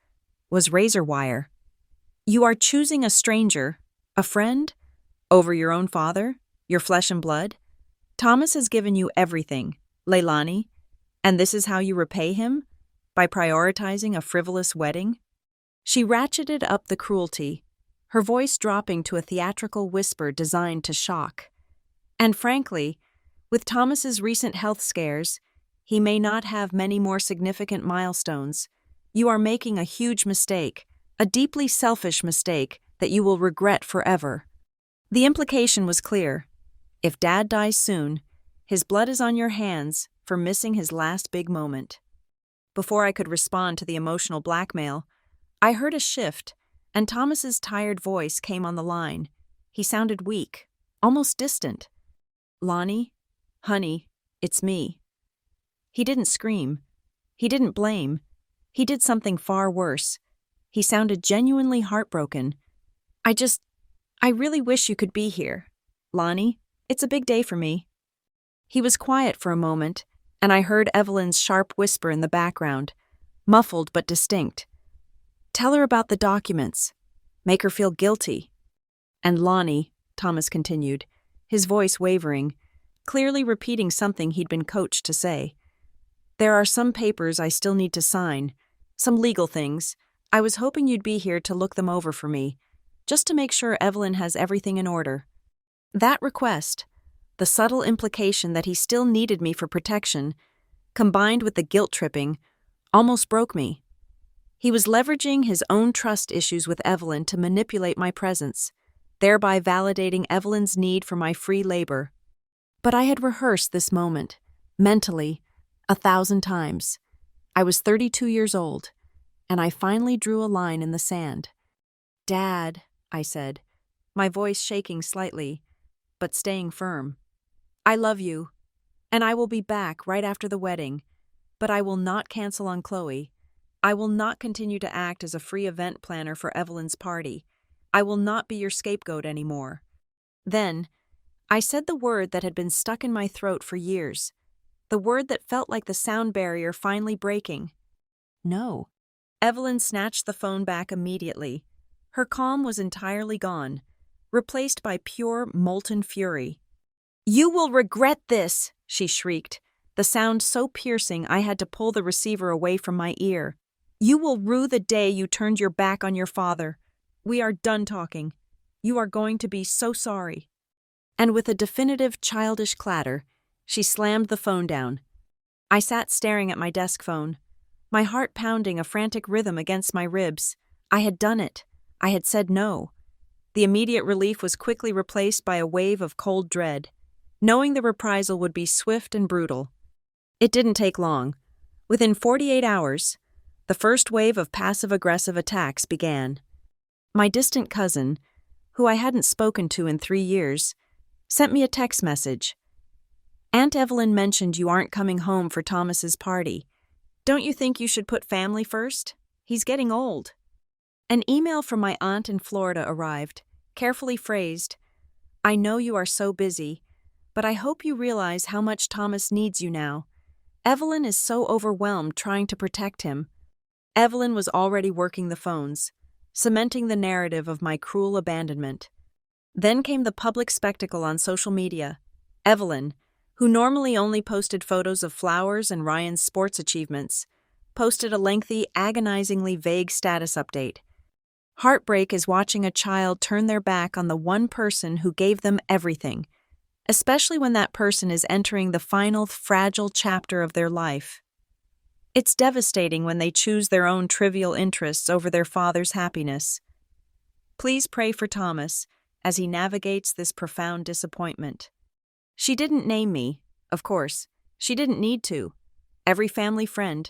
was razor wire. "You are choosing a stranger, a friend, over your own father, your flesh and blood? Thomas has given you everything, Leilani, and this is how you repay him? By prioritizing a frivolous wedding?" She ratcheted up the cruelty, her voice dropping to a theatrical whisper designed to shock. "And frankly, with Thomas's recent health scares, he may not have many more significant milestones. You are making a huge mistake, a deeply selfish mistake that you will regret forever." The implication was clear. If Dad dies soon, his blood is on your hands for missing his last big moment. Before I could respond to the emotional blackmail, I heard a shift, and Thomas's tired voice came on the line. He sounded weak, almost distant. "Lonnie, honey, it's me." He didn't scream. He didn't blame. He did something far worse. He sounded genuinely heartbroken. I really wish you could be here. Lonnie, it's a big day for me." He was quiet for a moment, and I heard Evelyn's sharp whisper in the background, muffled but distinct. "Tell her about the documents. Make her feel guilty." "And Lonnie," Thomas continued, his voice wavering, clearly repeating something he'd been coached to say. "There are some papers I still need to sign, some legal things. I was hoping you'd be here to look them over for me, just to make sure Evelyn has everything in order." That request, the subtle implication that he still needed me for protection, combined with the guilt-tripping, almost broke me. He was leveraging his own trust issues with Evelyn to manipulate my presence, thereby validating Evelyn's need for my free labor. But I had rehearsed this moment, mentally, 1,000 times. I was 32 years old, and I finally drew a line in the sand. "Dad," I said, my voice shaking slightly, but staying firm. "I love you, and I will be back right after the wedding, but I will not cancel on Chloe. I will not continue to act as a free event planner for Evelyn's party. I will not be your scapegoat anymore." Then, I said the word that had been stuck in my throat for years, the word that felt like the sound barrier finally breaking. "No." Evelyn snatched the phone back immediately. Her calm was entirely gone, replaced by pure, molten fury. "You will regret this," she shrieked, the sound so piercing I had to pull the receiver away from my ear. "You will rue the day you turned your back on your father. We are done talking. You are going to be so sorry." And with a definitive childish clatter, she slammed the phone down. I sat staring at my desk phone, my heart pounding a frantic rhythm against my ribs. I had done it. I had said no. The immediate relief was quickly replaced by a wave of cold dread, knowing the reprisal would be swift and brutal. It didn't take long. Within 48 hours, the first wave of passive-aggressive attacks began. My distant cousin, who I hadn't spoken to in 3 years, sent me a text message. "Aunt Evelyn mentioned you aren't coming home for Thomas's party. Don't you think you should put family first? He's getting old." An email from my aunt in Florida arrived, carefully phrased. "I know you are so busy, but I hope you realize how much Thomas needs you now. Evelyn is so overwhelmed trying to protect him. Evelyn was already working the phones, cementing the narrative of my cruel abandonment. Then came the public spectacle on social media. Evelyn, who normally only posted photos of flowers and Ryan's sports achievements, posted a lengthy, agonizingly vague status update. Heartbreak is watching a child turn their back on the one person who gave them everything, especially when that person is entering the final fragile chapter of their life. It's devastating when they choose their own trivial interests over their father's happiness. Please pray for Thomas as he navigates this profound disappointment. She didn't name me, of course. She didn't need to. Every family friend,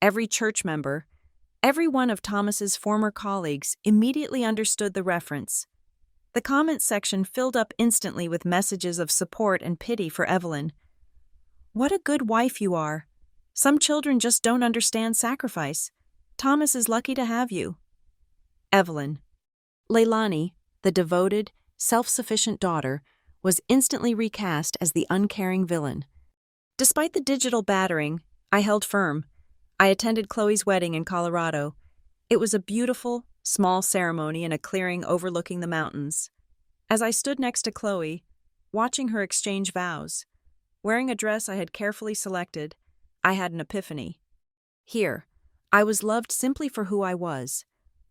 every church member, every one of Thomas's former colleagues immediately understood the reference. The comment section filled up instantly with messages of support and pity for Evelyn. What a good wife you are. Some children just don't understand sacrifice. Thomas is lucky to have you. Evelyn. Leilani, the devoted, self-sufficient daughter, was instantly recast as the uncaring villain. Despite the digital battering, I held firm. I attended Chloe's wedding in Colorado. It was a beautiful, small ceremony in a clearing overlooking the mountains. As I stood next to Chloe, watching her exchange vows, wearing a dress I had carefully selected, I had an epiphany. Here, I was loved simply for who I was,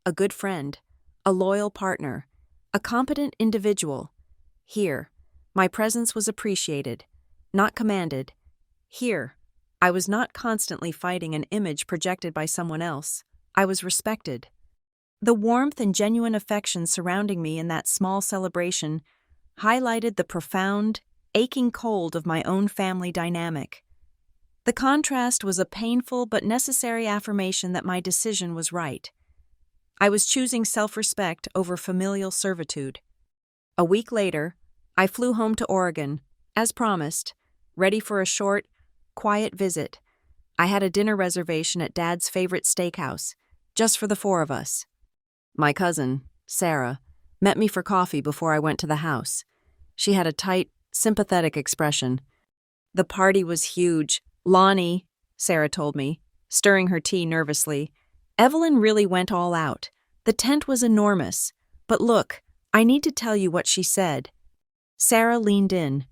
a good friend, a loyal partner, a competent individual. Here, my presence was appreciated, not commanded. Here, I was not constantly fighting an image projected by someone else. I was respected. The warmth and genuine affection surrounding me in that small celebration highlighted the profound, aching cold of my own family dynamic. The contrast was a painful but necessary affirmation that my decision was right. I was choosing self-respect over familial servitude. A week later, I flew home to Oregon, as promised, ready for a short, quiet visit. I had a dinner reservation at Dad's favorite steakhouse, just for the four of us. My cousin, Sarah, met me for coffee before I went to the house. She had a tight, sympathetic expression. The party was huge. Lonnie, Sarah told me, stirring her tea nervously. Evelyn really went all out. The tent was enormous. But look, I need to tell you what she said. Sarah leaned in.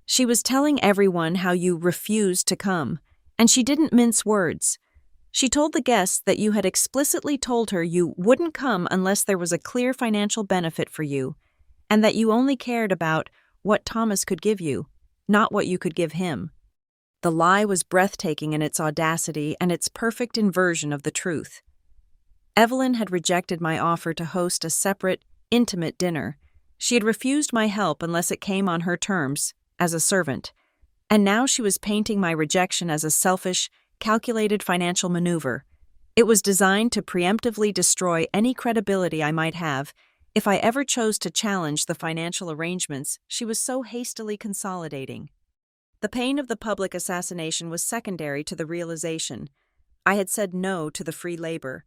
She was telling everyone how you refused to come, and she didn't mince words. She told the guests that you had explicitly told her you wouldn't come unless there was a clear financial benefit for you, and that you only cared about what Thomas could give you, not what you could give him. The lie was breathtaking in its audacity and its perfect inversion of the truth. Evelyn had rejected my offer to host a separate, intimate dinner. She had refused my help unless it came on her terms, as a servant, and now she was painting my rejection as a selfish, calculated financial maneuver. It was designed to preemptively destroy any credibility I might have if I ever chose to challenge the financial arrangements she was so hastily consolidating. The pain of the public assassination was secondary to the realization I had said no to the free labor,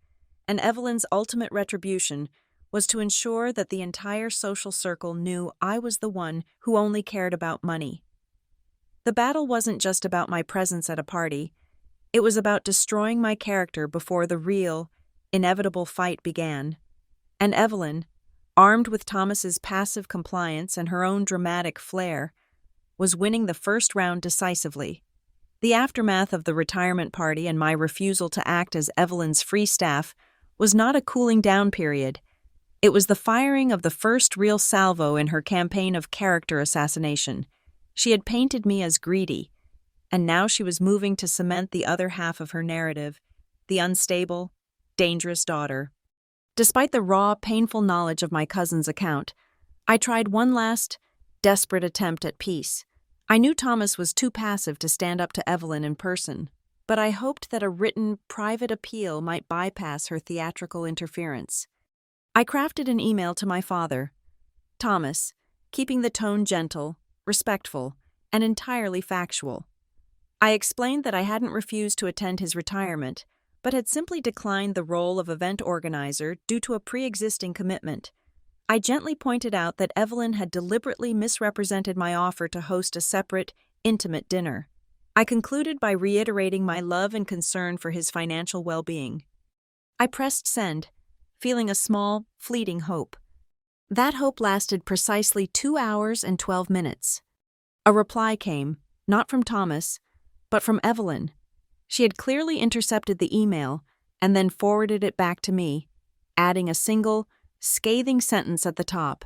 and Evelyn's ultimate retribution was to ensure that the entire social circle knew I was the one who only cared about money. The battle wasn't just about my presence at a party. It was about destroying my character before the real, inevitable fight began. And Evelyn, armed with Thomas's passive compliance and her own dramatic flair, was winning the first round decisively. The aftermath of the retirement party and my refusal to act as Evelyn's free staff was not a cooling down period. It was the firing of the first real salvo in her campaign of character assassination. She had painted me as greedy, and now she was moving to cement the other half of her narrative, the unstable, dangerous daughter. Despite the raw, painful knowledge of my cousin's account, I tried one last, desperate attempt at peace. I knew Thomas was too passive to stand up to Evelyn in person, but I hoped that a written, private appeal might bypass her theatrical interference. I crafted an email to my father, Thomas, keeping the tone gentle, respectful, and entirely factual. I explained that I hadn't refused to attend his retirement, but had simply declined the role of event organizer due to a pre-existing commitment. I gently pointed out that Evelyn had deliberately misrepresented my offer to host a separate, intimate dinner. I concluded by reiterating my love and concern for his financial well-being. I pressed send, feeling a small, fleeting hope. That hope lasted precisely 2 hours and 12 minutes. A reply came, not from Thomas, but from Evelyn. She had clearly intercepted the email and then forwarded it back to me, adding a single, scathing sentence at the top.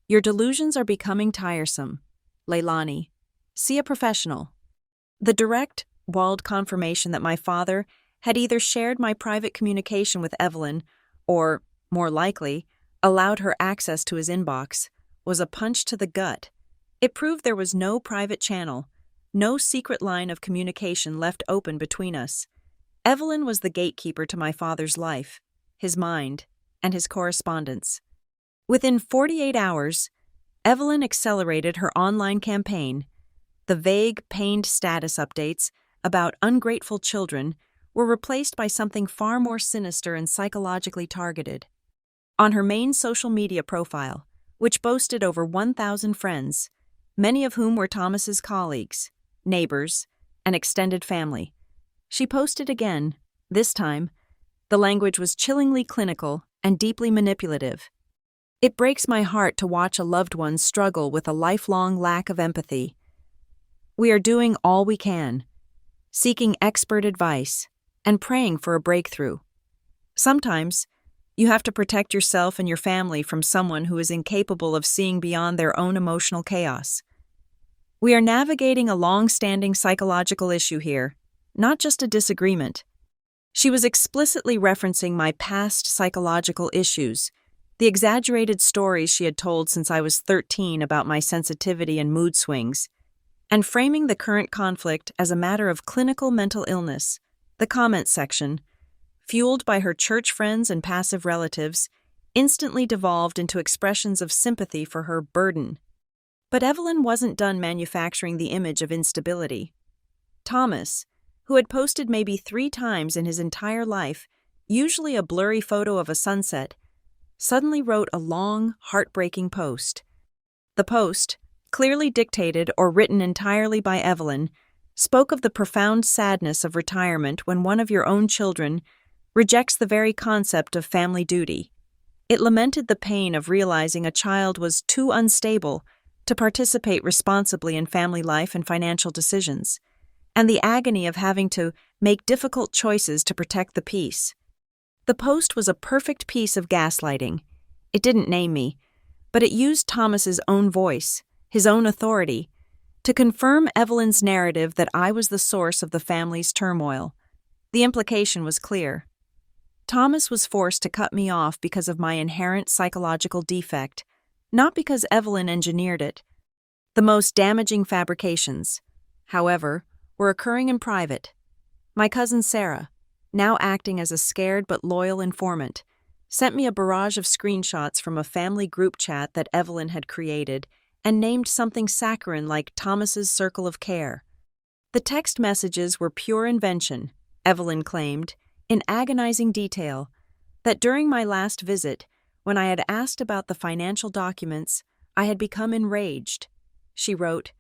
"Your delusions are becoming tiresome. Leilani. See a professional." The direct, walled confirmation that my father had either shared my private communication with Evelyn or, more likely, allowed her access to his inbox was a punch to the gut. It proved there was no private channel, no secret line of communication left open between us. Evelyn was the gatekeeper to my father's life, his mind, and his correspondence. Within 48 hours, Evelyn accelerated her online campaign. The vague, pained status updates about ungrateful children were replaced by something far more sinister and psychologically targeted. On her main social media profile, which boasted over 1,000 friends, many of whom were Thomas's colleagues, neighbors, and extended family, she posted again. This time, the language was chillingly clinical and deeply manipulative. It breaks my heart to watch a loved one struggle with a lifelong lack of empathy. We are doing all we can, seeking expert advice and praying for a breakthrough. Sometimes, you have to protect yourself and your family from someone who is incapable of seeing beyond their own emotional chaos. We are navigating a long-standing psychological issue here, not just a disagreement. She was explicitly referencing my past psychological issues, the exaggerated stories she had told since I was 13 about my sensitivity and mood swings, and framing the current conflict as a matter of clinical mental illness. The comment section, fueled by her church friends and passive relatives, instantly devolved into expressions of sympathy for her burden. But Evelyn wasn't done manufacturing the image of instability. Thomas, who had posted maybe 3 times in his entire life, usually a blurry photo of a sunset, suddenly wrote a long, heartbreaking post. The post, clearly dictated or written entirely by Evelyn, spoke of the profound sadness of retirement when one of your own children rejects the very concept of family duty. It lamented the pain of realizing a child was too unstable to participate responsibly in family life and financial decisions, and the agony of having to make difficult choices to protect the peace. The post was a perfect piece of gaslighting. It didn't name me, but it used Thomas's own voice, his own authority, to confirm Evelyn's narrative that I was the source of the family's turmoil. The implication was clear. Thomas was forced to cut me off because of my inherent psychological defect, not because Evelyn engineered it. The most damaging fabrications, however, were occurring in private. My cousin Sarah, now acting as a scared but loyal informant, sent me a barrage of screenshots from a family group chat that Evelyn had created and named something saccharine like Thomas's Circle of Care. The text messages were pure invention, Evelyn claimed, in agonizing detail, that during my last visit, when I had asked about the financial documents, I had become enraged. She wrote,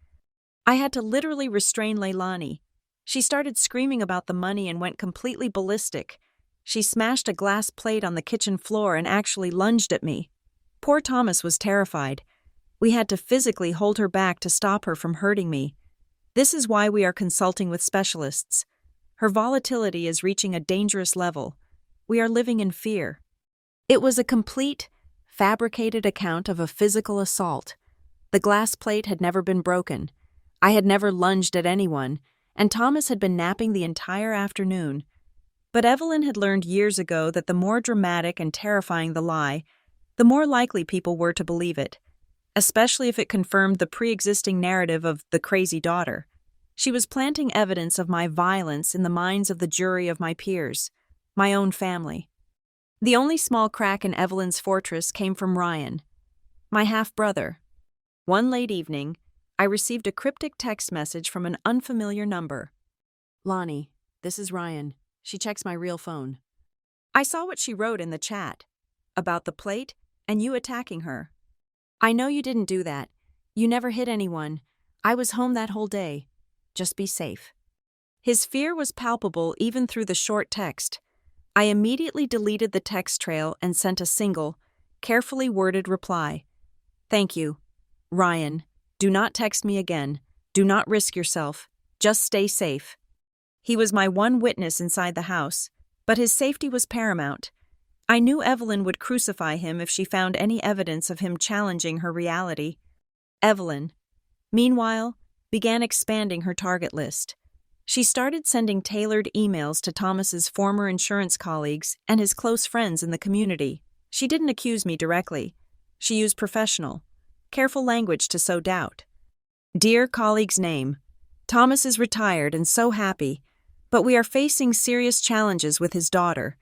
"I had to literally restrain Leilani. She started screaming about the money and went completely ballistic. She smashed a glass plate on the kitchen floor and actually lunged at me. Poor Thomas was terrified. We had to physically hold her back to stop her from hurting me. This is why we are consulting with specialists. Her volatility is reaching a dangerous level. We are living in fear." It was a complete, fabricated account of a physical assault. The glass plate had never been broken. I had never lunged at anyone, and Thomas had been napping the entire afternoon. But Evelyn had learned years ago that the more dramatic and terrifying the lie, the more likely people were to believe it, especially if it confirmed the pre-existing narrative of the crazy daughter. She was planting evidence of my violence in the minds of the jury of my peers, my own family. The only small crack in Evelyn's fortress came from Ryan, my half-brother. One late evening, I received a cryptic text message from an unfamiliar number. "Lonnie, this is Ryan. She checks my real phone." I saw what she wrote in the chat, about the plate and you attacking her. "I know you didn't do that. You never hit anyone. I was home that whole day. Just be safe." His fear was palpable even through the short text. I immediately deleted the text trail and sent a single, carefully worded reply. Thank you. Ryan, do not text me again. Do not risk yourself. Just stay safe. He was my one witness inside the house, but his safety was paramount. I knew Evelyn would crucify him if she found any evidence of him challenging her reality. Evelyn, meanwhile, began expanding her target list. She started sending tailored emails to Thomas's former insurance colleagues and his close friends in the community. She didn't accuse me directly. She used professional, careful language to sow doubt. Dear colleague's name. Thomas is retired and so happy, but we are facing serious challenges with his daughter.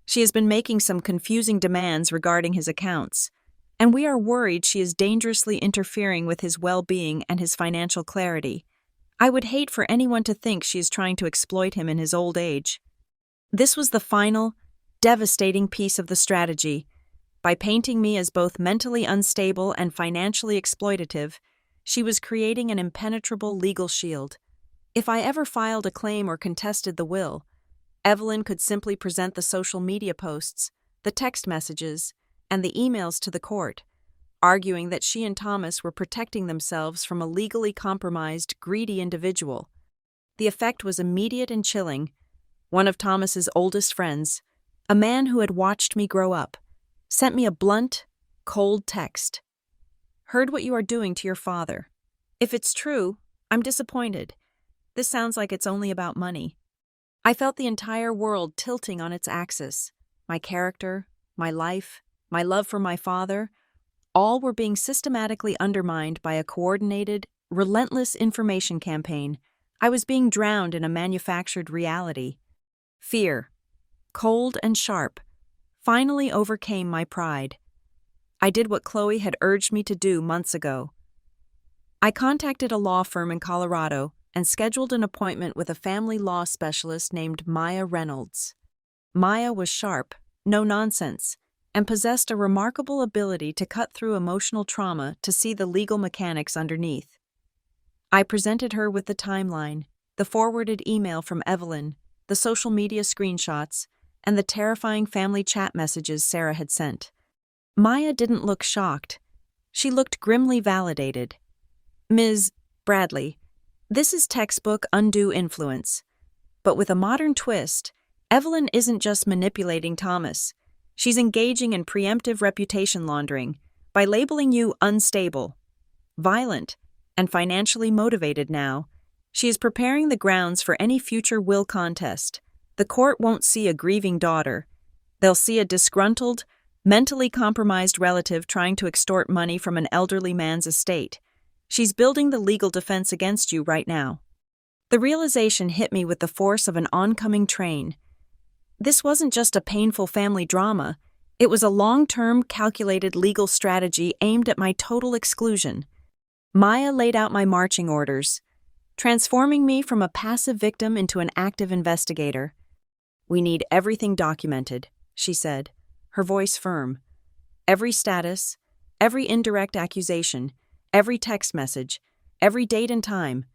She has been making some confusing demands regarding his accounts, and we are worried she is dangerously interfering with his well-being and his financial clarity. I would hate for anyone to think she is trying to exploit him in his old age. This was the final, devastating piece of the strategy. By painting me as both mentally unstable and financially exploitative, she was creating an impenetrable legal shield. If I ever filed a claim or contested the will, Evelyn could simply present the social media posts, the text messages, and the emails to the court, arguing that she and Thomas were protecting themselves from a legally compromised, greedy individual. The effect was immediate and chilling. One of Thomas's oldest friends, a man who had watched me grow up, sent me a blunt, cold text. Heard what you are doing to your father. If it's true, I'm disappointed. This sounds like it's only about money. I felt the entire world tilting on its axis. My character, my life, my love for my father, all were being systematically undermined by a coordinated, relentless information campaign. I was being drowned in a manufactured reality. Fear, cold and sharp, finally overcame my pride. I did what Chloe had urged me to do months ago. I contacted a law firm in Colorado and scheduled an appointment with a family law specialist named Maya Reynolds. Maya was sharp, no nonsense, and possessed a remarkable ability to cut through emotional trauma to see the legal mechanics underneath. I presented her with the timeline, the forwarded email from Evelyn, the social media screenshots, and the terrifying family chat messages Sarah had sent. Maya didn't look shocked. She looked grimly validated. Ms. Bradley, this is textbook undue influence. But with a modern twist, Evelyn isn't just manipulating Thomas. She's engaging in preemptive reputation laundering by labeling you unstable, violent, and financially motivated now. She is preparing the grounds for any future will contest. The court won't see a grieving daughter. They'll see a disgruntled, mentally compromised relative trying to extort money from an elderly man's estate. She's building the legal defense against you right now. The realization hit me with the force of an oncoming train. This wasn't just a painful family drama. It was a long-term, calculated legal strategy aimed at my total exclusion. Maya laid out my marching orders, transforming me from a passive victim into an active investigator. We need everything documented, she said, her voice firm. Every status, every indirect accusation, every text message, every date and time.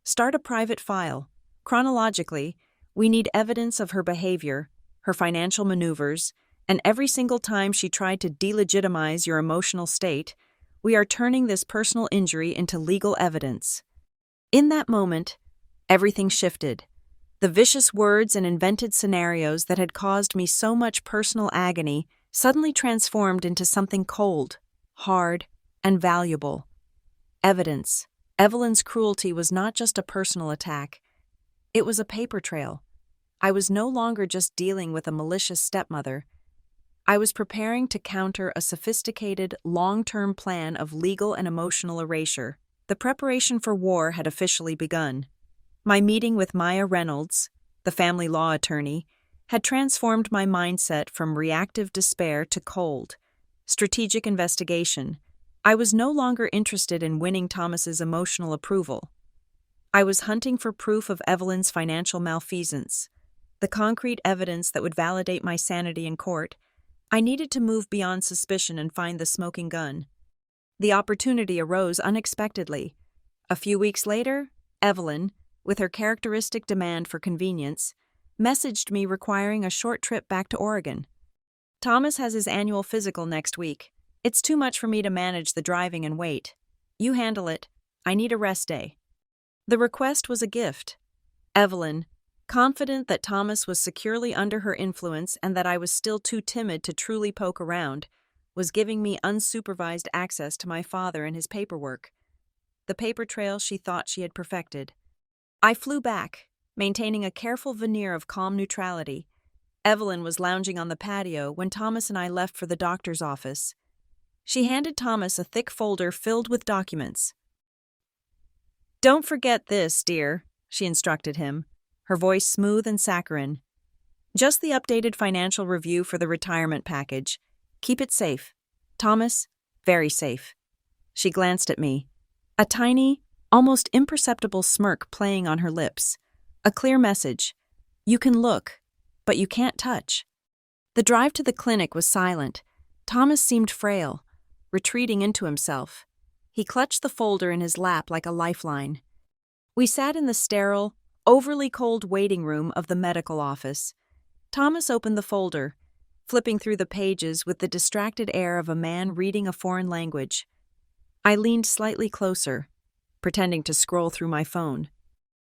Start a private file. Chronologically, we need evidence of her behavior, her financial maneuvers, and every single time she tried to delegitimize your emotional state. We are turning this personal injury into legal evidence. In that moment, everything shifted. The vicious words and invented scenarios that had caused me so much personal agony suddenly transformed into something cold, hard, and valuable. Evidence. Evelyn's cruelty was not just a personal attack. It was a paper trail. I was no longer just dealing with a malicious stepmother. I was preparing to counter a sophisticated, long-term plan of legal and emotional erasure. The preparation for war had officially begun. My meeting with Maya Reynolds, the family law attorney, had transformed my mindset from reactive despair to cold, strategic investigation. I was no longer interested in winning Thomas's emotional approval. I was hunting for proof of Evelyn's financial malfeasance, the concrete evidence that would validate my sanity in court. I needed to move beyond suspicion and find the smoking gun. The opportunity arose unexpectedly. A few weeks later, Evelyn, with her characteristic demand for convenience, messaged me requiring a short trip back to Oregon. Thomas has his annual physical next week. It's too much for me to manage the driving and wait. You handle it. I need a rest day. The request was a gift. Evelyn, confident that Thomas was securely under her influence and that I was still too timid to truly poke around, was giving me unsupervised access to my father and his paperwork. The paper trail she thought she had perfected. I flew back, maintaining a careful veneer of calm neutrality. Evelyn was lounging on the patio when Thomas and I left for the doctor's office. She handed Thomas a thick folder filled with documents. "Don't forget this, dear," she instructed him, her voice smooth and saccharine. "Just the updated financial review for the retirement package. Keep it safe. Thomas, very safe." She glanced at me, a tiny, almost imperceptible smirk playing on her lips. A clear message. You can look, but you can't touch. The drive to the clinic was silent. Thomas seemed frail, retreating into himself. He clutched the folder in his lap like a lifeline. We sat in the sterile, overly cold waiting room of the medical office. Thomas opened the folder, flipping through the pages with the distracted air of a man reading a foreign language. I leaned slightly closer, pretending to scroll through my phone.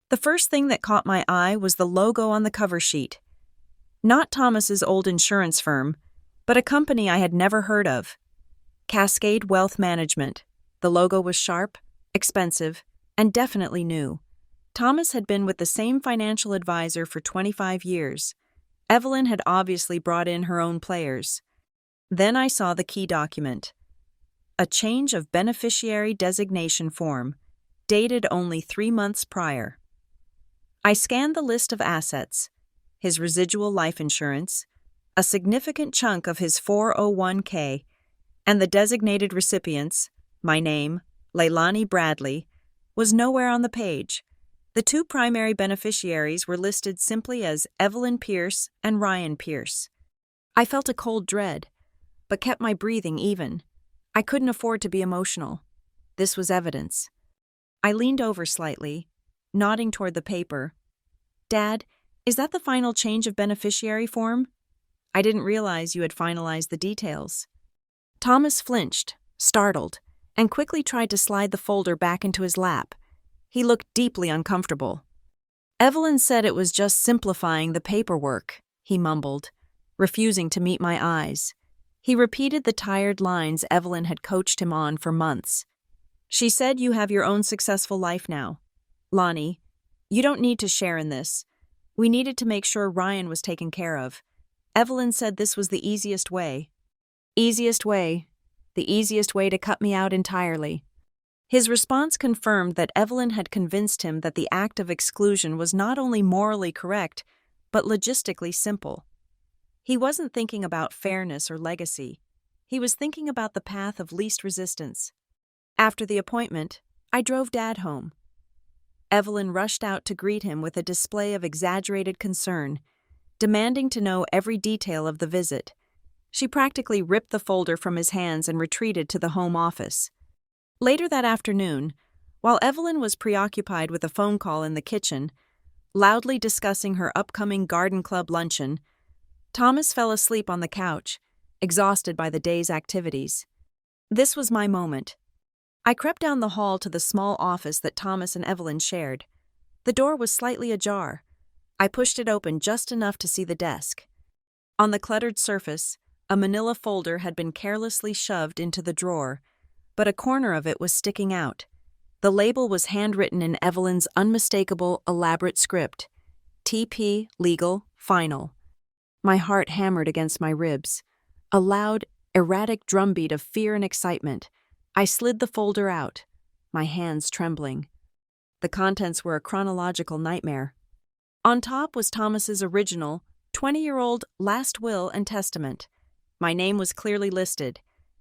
The first thing that caught my eye was the logo on the cover sheet. Not Thomas's old insurance firm, but a company I had never heard of. Cascade Wealth Management. The logo was sharp, expensive, and definitely new. Thomas had been with the same financial advisor for 25 years. Evelyn had obviously brought in her own players. Then I saw the key document. A change of beneficiary designation form, dated only 3 months prior. I scanned the list of assets, his residual life insurance, a significant chunk of his 401k, and the designated recipients, my name, Leilani Bradley, was nowhere on the page. The two primary beneficiaries were listed simply as Evelyn Pierce and Ryan Pierce. I felt a cold dread, but kept my breathing even. I couldn't afford to be emotional. This was evidence. I leaned over slightly, nodding toward the paper. "Dad, is that the final change of beneficiary form? I didn't realize you had finalized the details." Thomas flinched, startled, and quickly tried to slide the folder back into his lap. He looked deeply uncomfortable. "Evelyn said it was just simplifying the paperwork," he mumbled, refusing to meet my eyes. He repeated the tired lines Evelyn had coached him on for months. "She said you have your own successful life now. Lonnie, you don't need to share in this. We needed to make sure Ryan was taken care of. Evelyn said this was the easiest way." Easiest way. The easiest way to cut me out entirely. His response confirmed that Evelyn had convinced him that the act of exclusion was not only morally correct, but logistically simple. He wasn't thinking about fairness or legacy. He was thinking about the path of least resistance. After the appointment, I drove Dad home. Evelyn rushed out to greet him with a display of exaggerated concern, demanding to know every detail of the visit. She practically ripped the folder from his hands and retreated to the home office. Later that afternoon, while Evelyn was preoccupied with a phone call in the kitchen, loudly discussing her upcoming garden club luncheon, Thomas fell asleep on the couch, exhausted by the day's activities. This was my moment. I crept down the hall to the small office that Thomas and Evelyn shared. The door was slightly ajar. I pushed it open just enough to see the desk. On the cluttered surface, a manila folder had been carelessly shoved into the drawer, but a corner of it was sticking out. The label was handwritten in Evelyn's unmistakable, elaborate script. TP Legal Final. My heart hammered against my ribs. A loud, erratic drumbeat of fear and excitement. I slid the folder out, my hands trembling. The contents were a chronological nightmare. On top was Thomas's original, 20-year-old last will and testament. My name was clearly listed,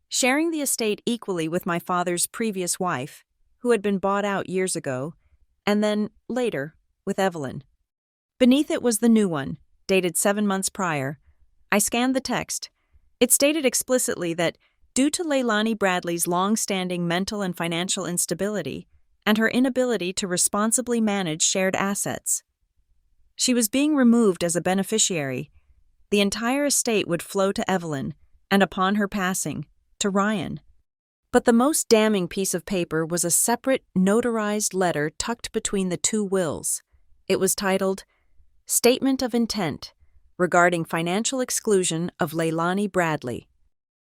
sharing the estate equally with my father's previous wife, who had been bought out years ago, and then, later, with Evelyn. Beneath it was the new one, dated 7 months prior. I scanned the text. It stated explicitly that, due to Leilani Bradley's long-standing mental and financial instability, and her inability to responsibly manage shared assets. She was being removed as a beneficiary. The entire estate would flow to Evelyn, and upon her passing, to Ryan. But the most damning piece of paper was a separate, notarized letter tucked between the two wills. It was titled, Statement of Intent regarding financial exclusion of Leilani Bradley.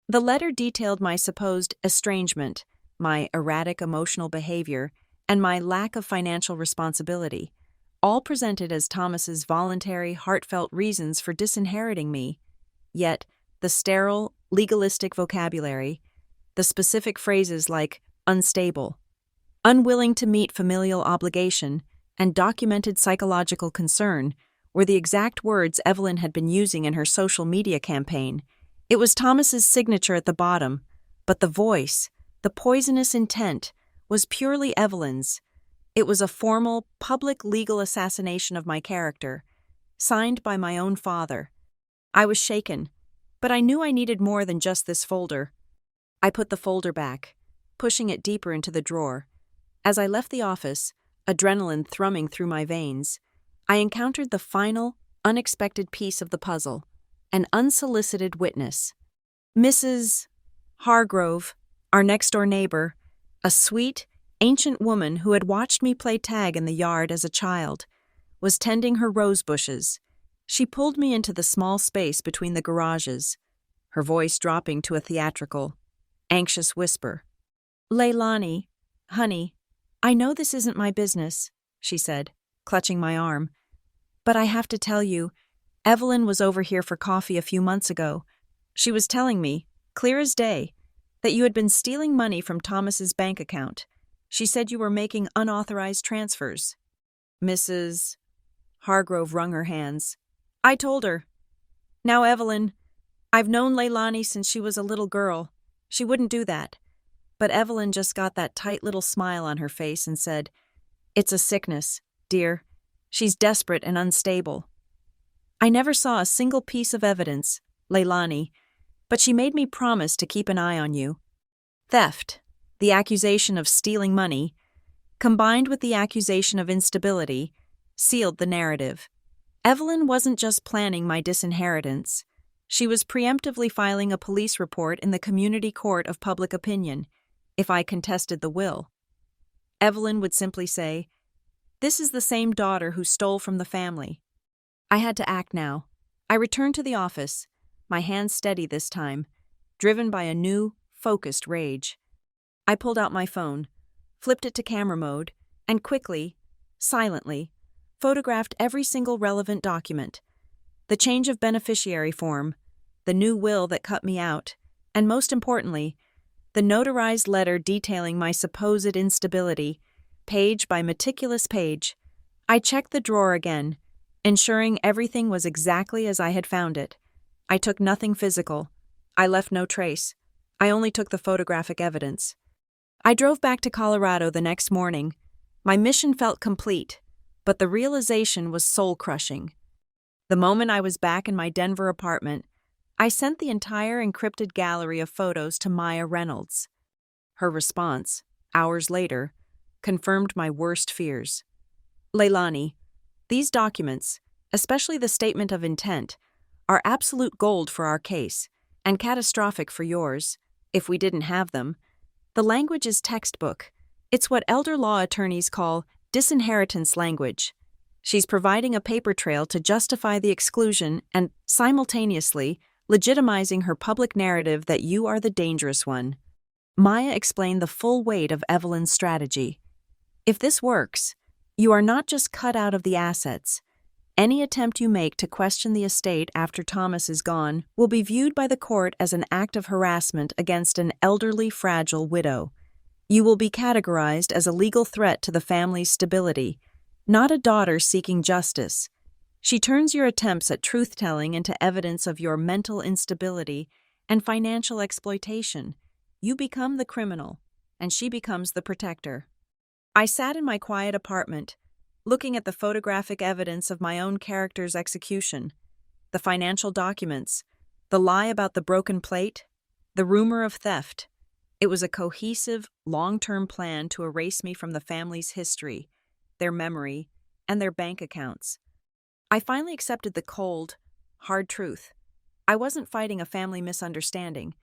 The letter detailed my supposed estrangement, my erratic emotional behavior, and my lack of financial responsibility, all presented as Thomas's voluntary, heartfelt reasons for disinheriting me. Yet, the sterile, legalistic vocabulary, the specific phrases like unstable, unwilling to meet familial obligation, and documented psychological concern were the exact words Evelyn had been using in her social media campaign. It was Thomas's signature at the bottom, but the voice, the poisonous intent, was purely Evelyn's. It was a formal, public legal assassination of my character, signed by my own father. I was shaken, but I knew I needed more than just this folder. I put the folder back, pushing it deeper into the drawer. As I left the office, adrenaline thrumming through my veins, I encountered the final, unexpected piece of the puzzle, an unsolicited witness. Mrs. Hargrove, our next-door neighbor, a sweet, ancient woman who had watched me play tag in the yard as a child, was tending her rose bushes. She pulled me into the small space between the garages, her voice dropping to a theatrical, anxious whisper. "Leilani, honey, I know this isn't my business," she said, clutching my arm. "But I have to tell you, Evelyn was over here for coffee a few months ago. She was telling me, clear as day, that you had been stealing money from Thomas's bank account. She said you were making unauthorized transfers." Mrs. Hargrove wrung her hands. "I told her. Now, Evelyn, I've known Leilani since she was a little girl. She wouldn't do that." But Evelyn just got that tight little smile on her face and said, "It's a sickness, dear. She's desperate and unstable." I never saw a single piece of evidence, Leilani, but she made me promise to keep an eye on you. Theft, the accusation of stealing money, combined with the accusation of instability, sealed the narrative. Evelyn wasn't just planning my disinheritance. She was preemptively filing a police report in the community court of public opinion if I contested the will. Evelyn would simply say, "This is the same daughter who stole from the family." I had to act now. I returned to the office, my hands steady this time, driven by a new, focused rage. I pulled out my phone, flipped it to camera mode, and quickly, silently, photographed every single relevant document. The change of beneficiary form, the new will that cut me out, and most importantly, the notarized letter detailing my supposed instability, page by meticulous page. I checked the drawer again, ensuring everything was exactly as I had found it. I took nothing physical. I left no trace. I only took the photographic evidence. I drove back to Colorado the next morning. My mission felt complete, but the realization was soul-crushing. The moment I was back in my Denver apartment, I sent the entire encrypted gallery of photos to Maya Reynolds. Her response, hours later, confirmed my worst fears. "Leilani, these documents, especially the statement of intent, are absolute gold for our case, and catastrophic for yours, if we didn't have them. The language is textbook. It's what elder law attorneys call disinheritance language. She's providing a paper trail to justify the exclusion and, simultaneously, legitimizing her public narrative that you are the dangerous one." Maya explained the full weight of Evelyn's strategy. "If this works, you are not just cut out of the assets. Any attempt you make to question the estate after Thomas is gone will be viewed by the court as an act of harassment against an elderly, fragile widow. You will be categorized as a legal threat to the family's stability, not a daughter seeking justice. She turns your attempts at truth-telling into evidence of your mental instability and financial exploitation. You become the criminal, and she becomes the protector." I sat in my quiet apartment, looking at the photographic evidence of my own character's execution, the financial documents, the lie about the broken plate, the rumor of theft. It was a cohesive, long-term plan to erase me from the family's history, their memory, and their bank accounts. I finally accepted the cold, hard truth. I wasn't fighting a family misunderstanding.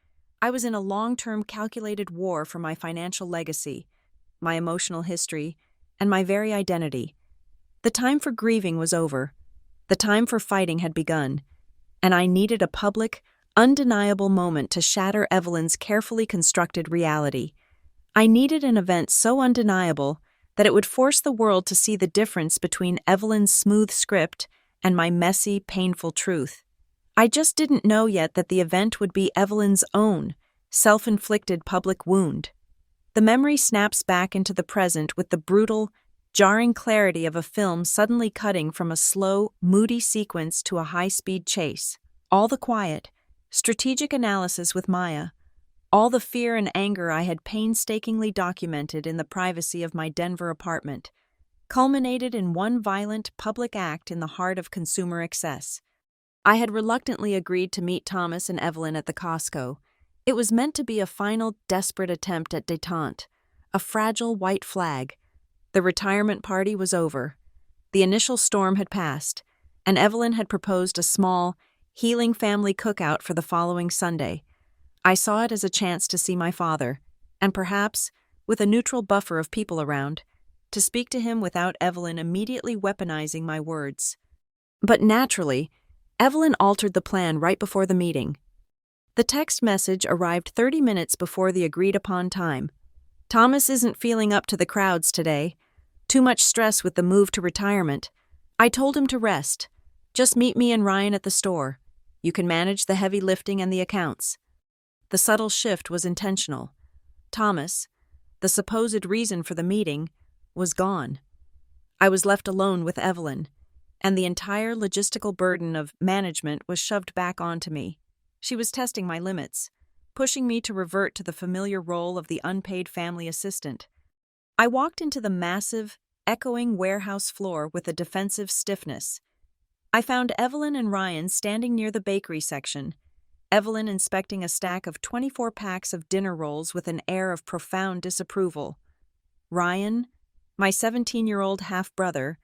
I was in a long-term calculated war for my financial legacy, my emotional history, and my very identity. The time for grieving was over. The time for fighting had begun, and I needed a public, undeniable moment to shatter Evelyn's carefully constructed reality. I needed an event so undeniable that it would force the world to see the difference between Evelyn's smooth script and my messy, painful truth. I just didn't know yet that the event would be Evelyn's own, self-inflicted public wound. The memory snaps back into the present with the brutal, jarring clarity of a film suddenly cutting from a slow, moody sequence to a high-speed chase. All the quiet, strategic analysis with Maya, all the fear and anger I had painstakingly documented in the privacy of my Denver apartment, culminated in one violent public act in the heart of consumer excess. I had reluctantly agreed to meet Thomas and Evelyn at the Costco. It was meant to be a final, desperate attempt at détente, a fragile white flag. The retirement party was over. The initial storm had passed, and Evelyn had proposed a small, healing family cookout for the following Sunday. I saw it as a chance to see my father, and perhaps, with a neutral buffer of people around, to speak to him without Evelyn immediately weaponizing my words. But naturally, Evelyn altered the plan right before the meeting. The text message arrived 30 minutes before the agreed-upon time. "Thomas isn't feeling up to the crowds today. Too much stress with the move to retirement. I told him to rest. Just meet me and Ryan at the store. You can manage the heavy lifting and the accounts." The subtle shift was intentional. Thomas, the supposed reason for the meeting, was gone. I was left alone with Evelyn, and the entire logistical burden of management was shoved back onto me. She was testing my limits, pushing me to revert to the familiar role of the unpaid family assistant. I walked into the massive, echoing warehouse floor with a defensive stiffness. I found Evelyn and Ryan standing near the bakery section, Evelyn inspecting a stack of 24 packs of dinner rolls with an air of profound disapproval. Ryan, my 17-year-old half-brother,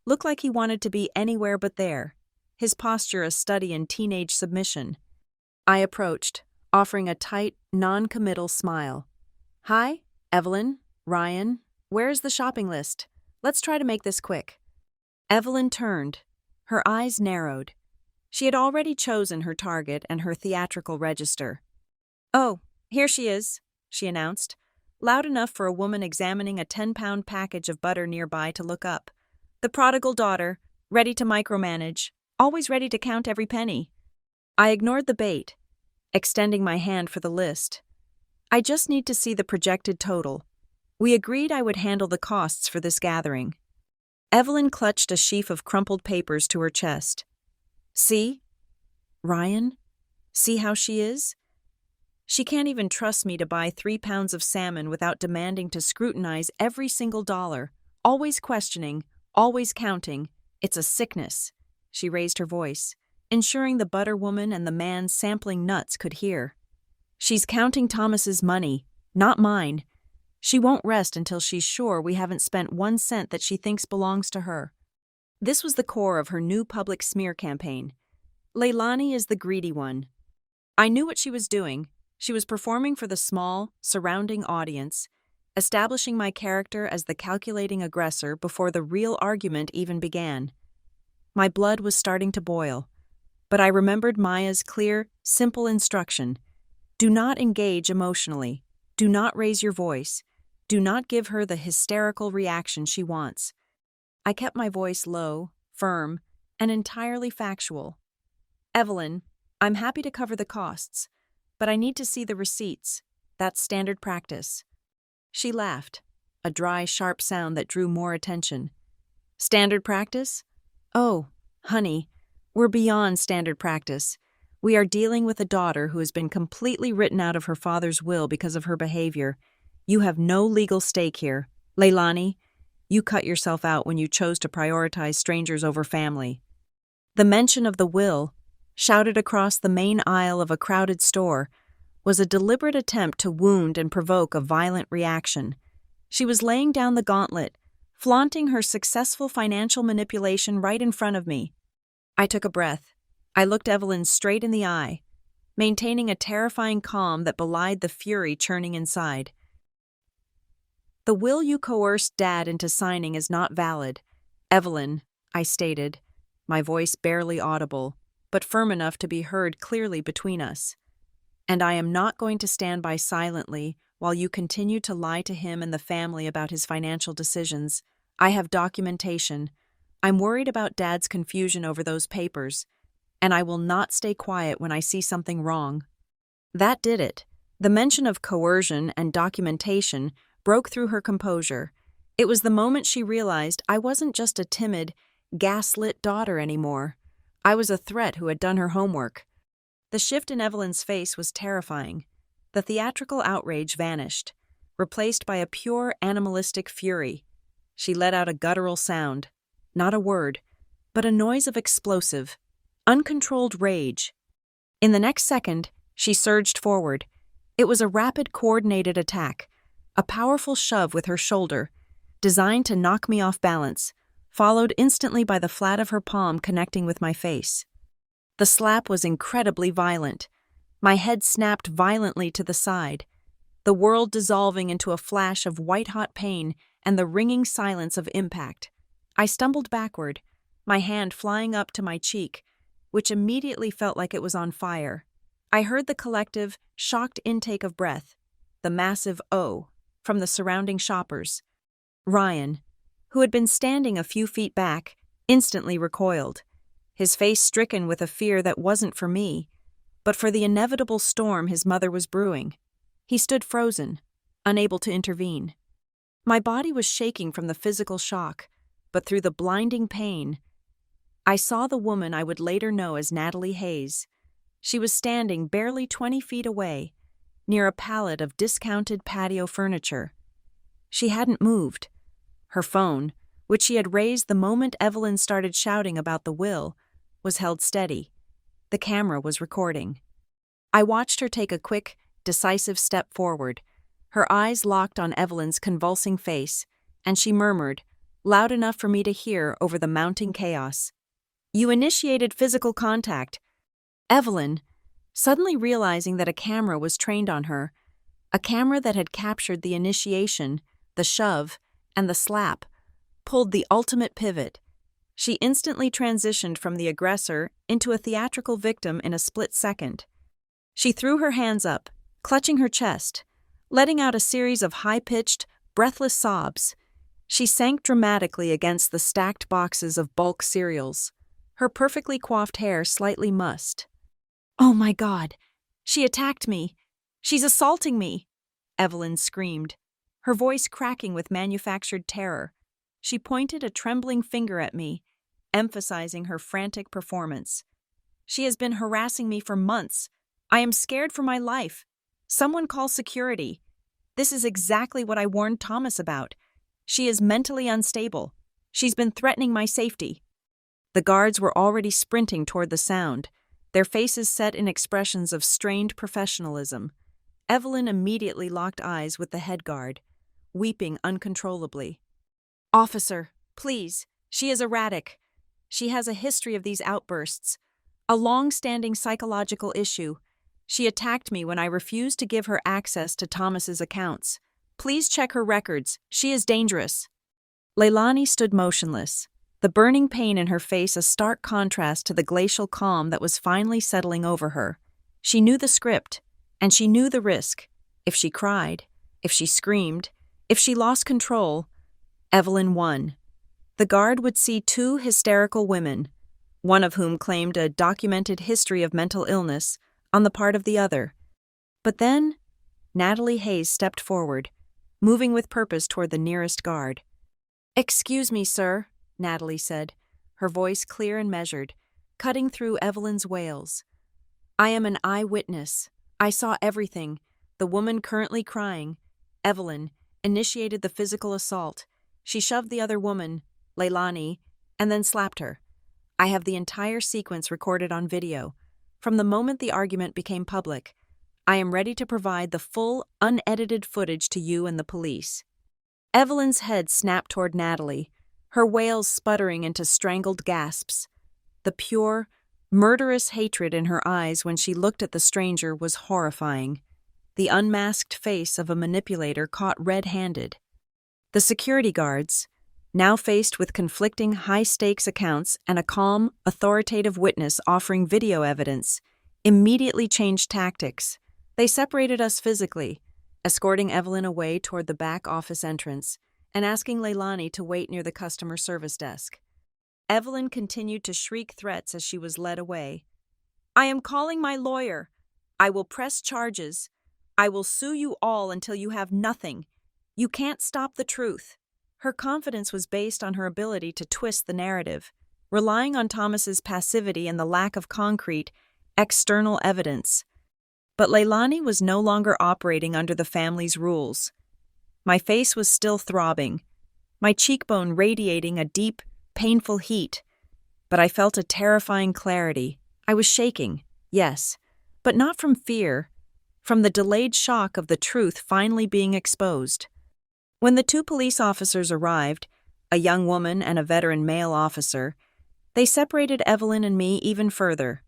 looked like he wanted to be anywhere but there, his posture a study in teenage submission. I approached, offering a tight, non-committal smile. "Hi, Evelyn, Ryan, where's the shopping list? Let's try to make this quick." Evelyn turned, her eyes narrowed. She had already chosen her target and her theatrical register. "Oh, here she is," she announced, loud enough for a woman examining a 10-pound package of butter nearby to look up. "The prodigal daughter, ready to micromanage, always ready to count every penny." I ignored the bait, extending my hand for the list. "I just need to see the projected total. We agreed I would handle the costs for this gathering." Evelyn clutched a sheaf of crumpled papers to her chest. "See? Ryan? See how she is? She can't even trust me to buy 3 pounds of salmon without demanding to scrutinize every single dollar, always questioning, always counting. It's a sickness." She raised her voice, ensuring the butter woman and the man sampling nuts could hear. "She's counting Thomas's money, not mine. She won't rest until she's sure we haven't spent 1 cent that she thinks belongs to her." This was the core of her new public smear campaign. "Leilani is the greedy one." I knew what she was doing. She was performing for the small, surrounding audience, establishing my character as the calculating aggressor before the real argument even began. My blood was starting to boil, but I remembered Maya's clear, simple instruction. Do not engage emotionally. Do not raise your voice. Do not give her the hysterical reaction she wants. I kept my voice low, firm, and entirely factual. "Evelyn, I'm happy to cover the costs, but I need to see the receipts. That's standard practice." She laughed, a dry, sharp sound that drew more attention. "Standard practice? Oh, honey, we're beyond standard practice. We are dealing with a daughter who has been completely written out of her father's will because of her behavior. You have no legal stake here. Leilani, you cut yourself out when you chose to prioritize strangers over family." The mention of the will, shouted across the main aisle of a crowded store, was a deliberate attempt to wound and provoke a violent reaction. She was laying down the gauntlet, flaunting her successful financial manipulation right in front of me. I took a breath. I looked Evelyn straight in the eye, maintaining a terrifying calm that belied the fury churning inside. "The will you coerced Dad into signing is not valid, Evelyn," I stated, my voice barely audible, but firm enough to be heard clearly between us. "And I am not going to stand by silently while you continue to lie to him and the family about his financial decisions. I have documentation. I'm worried about Dad's confusion over those papers, and I will not stay quiet when I see something wrong." That did it. The mention of coercion and documentation broke through her composure. It was the moment she realized I wasn't just a timid, gaslit daughter anymore. I was a threat who had done her homework. The shift in Evelyn's face was terrifying. The theatrical outrage vanished, replaced by a pure animalistic fury. She let out a guttural sound, not a word, but a noise of explosive, uncontrolled rage. In the next second, she surged forward. It was a rapid, coordinated attack, a powerful shove with her shoulder, designed to knock me off balance, followed instantly by the flat of her palm connecting with my face. The slap was incredibly violent. My head snapped violently to the side, the world dissolving into a flash of white-hot pain and the ringing silence of impact. I stumbled backward, my hand flying up to my cheek, which immediately felt like it was on fire. I heard the collective, shocked intake of breath, the massive "oh" from the surrounding shoppers. Ryan, who had been standing a few feet back, instantly recoiled, his face stricken with a fear that wasn't for me, but for the inevitable storm his mother was brewing. He stood frozen, unable to intervene. My body was shaking from the physical shock, but through the blinding pain, I saw the woman I would later know as Natalie Hayes. She was standing barely 20 feet away, near a pallet of discounted patio furniture. She hadn't moved. Her phone, which she had raised the moment Evelyn started shouting about the will, was held steady. The camera was recording. I watched her take a quick, decisive step forward, her eyes locked on Evelyn's convulsing face, and she murmured, loud enough for me to hear over the mounting chaos, "You initiated physical contact." Evelyn, suddenly realizing that a camera was trained on her, a camera that had captured the initiation, the shove, and the slap, pulled the ultimate pivot. She instantly transitioned from the aggressor into a theatrical victim in a split second. She threw her hands up, clutching her chest, letting out a series of high-pitched, breathless sobs. She sank dramatically against the stacked boxes of bulk cereals, her perfectly coiffed hair slightly mussed. "Oh my God! She attacked me! She's assaulting me!" Evelyn screamed, her voice cracking with manufactured terror. She pointed a trembling finger at me, emphasizing her frantic performance. "She has been harassing me for months. I am scared for my life. Someone call security. This is exactly what I warned Thomas about. She is mentally unstable. She's been threatening my safety." The guards were already sprinting toward the sound, their faces set in expressions of strained professionalism. Evelyn immediately locked eyes with the head guard, weeping uncontrollably. "Officer, please, she is erratic. She has a history of these outbursts, a long-standing psychological issue. She attacked me when I refused to give her access to Thomas's accounts. Please check her records. She is dangerous." Leilani stood motionless, the burning pain in her face a stark contrast to the glacial calm that was finally settling over her. She knew the script, and she knew the risk. If she cried, if she screamed, if she lost control, Evelyn won. The guard would see two hysterical women, one of whom claimed a documented history of mental illness on the part of the other. But then, Natalie Hayes stepped forward, moving with purpose toward the nearest guard. "Excuse me, sir," Natalie said, her voice clear and measured, cutting through Evelyn's wails. "I am an eyewitness. I saw everything. The woman currently crying, Evelyn, initiated the physical assault. She shoved the other woman, Leilani, and then slapped her. I have the entire sequence recorded on video, from the moment the argument became public. I am ready to provide the full, unedited footage to you and the police." Evelyn's head snapped toward Natalie, her wails sputtering into strangled gasps. The pure, murderous hatred in her eyes when she looked at the stranger was horrifying. The unmasked face of a manipulator caught red-handed. The security guards, now faced with conflicting high-stakes accounts and a calm, authoritative witness offering video evidence, immediately changed tactics. They separated us physically, escorting Evelyn away toward the back office entrance and asking Leilani to wait near the customer service desk. Evelyn continued to shriek threats as she was led away. "I am calling my lawyer. I will press charges. I will sue you all until you have nothing. You can't stop the truth." Her confidence was based on her ability to twist the narrative, relying on Thomas's passivity and the lack of concrete, external evidence. But Leilani was no longer operating under the family's rules. My face was still throbbing, my cheekbone radiating a deep, painful heat, but I felt a terrifying clarity. I was shaking, yes, but not from fear, from the delayed shock of the truth finally being exposed. When the two police officers arrived, a young woman and a veteran male officer, they separated Evelyn and me even further.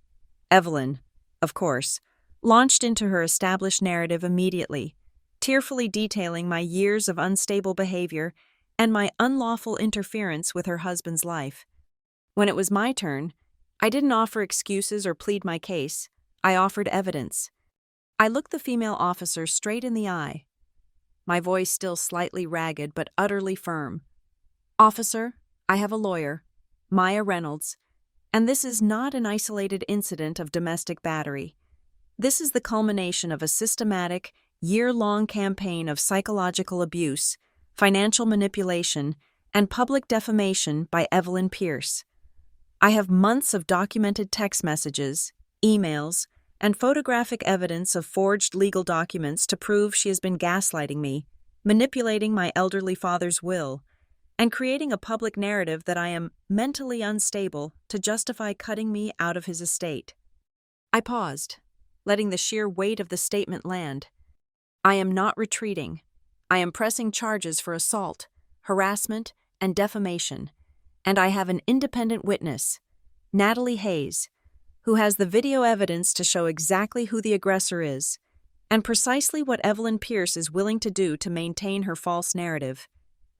Evelyn, of course, launched into her established narrative immediately, tearfully detailing my years of unstable behavior and my unlawful interference with her husband's life. When it was my turn, I didn't offer excuses or plead my case. I offered evidence. I looked the female officer straight in the eye, my voice still slightly ragged but utterly firm. "Officer, I have a lawyer, Maya Reynolds, and this is not an isolated incident of domestic battery. This is the culmination of a systematic, year-long campaign of psychological abuse, financial manipulation, and public defamation by Evelyn Pierce. I have months of documented text messages, emails, and photographic evidence of forged legal documents to prove she has been gaslighting me, manipulating my elderly father's will, and creating a public narrative that I am mentally unstable to justify cutting me out of his estate." I paused, letting the sheer weight of the statement land. I am not retreating. I am pressing charges for assault, harassment, and defamation, and I have an independent witness, Natalie Hayes, who has the video evidence to show exactly who the aggressor is, and precisely what Evelyn Pierce is willing to do to maintain her false narrative.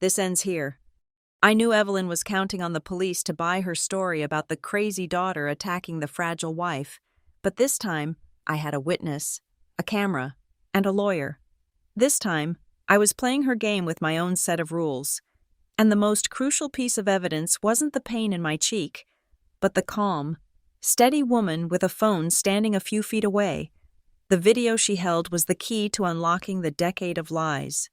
This ends here. I knew Evelyn was counting on the police to buy her story about the crazy daughter attacking the fragile wife, but this time I had a witness, a camera, and a lawyer. This time, I was playing her game with my own set of rules, and the most crucial piece of evidence wasn't the pain in my cheek, but the calm, steady woman with a phone standing a few feet away. The video she held was the key to unlocking the decade of lies.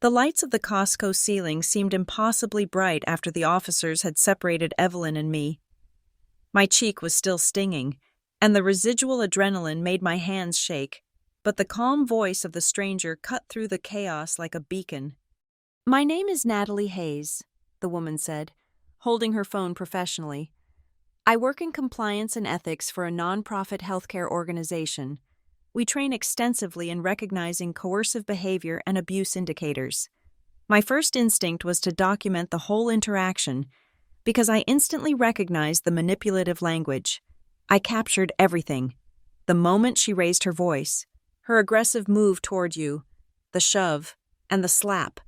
The lights of the Costco ceiling seemed impossibly bright after the officers had separated Evelyn and me. My cheek was still stinging, and the residual adrenaline made my hands shake, but the calm voice of the stranger cut through the chaos like a beacon. "My name is Natalie Hayes," the woman said, holding her phone professionally. "I work in compliance and ethics for a nonprofit healthcare organization. We train extensively in recognizing coercive behavior and abuse indicators. My first instinct was to document the whole interaction because I instantly recognized the manipulative language. I captured everything. The moment she raised her voice, her aggressive move toward you, the shove, and the slap.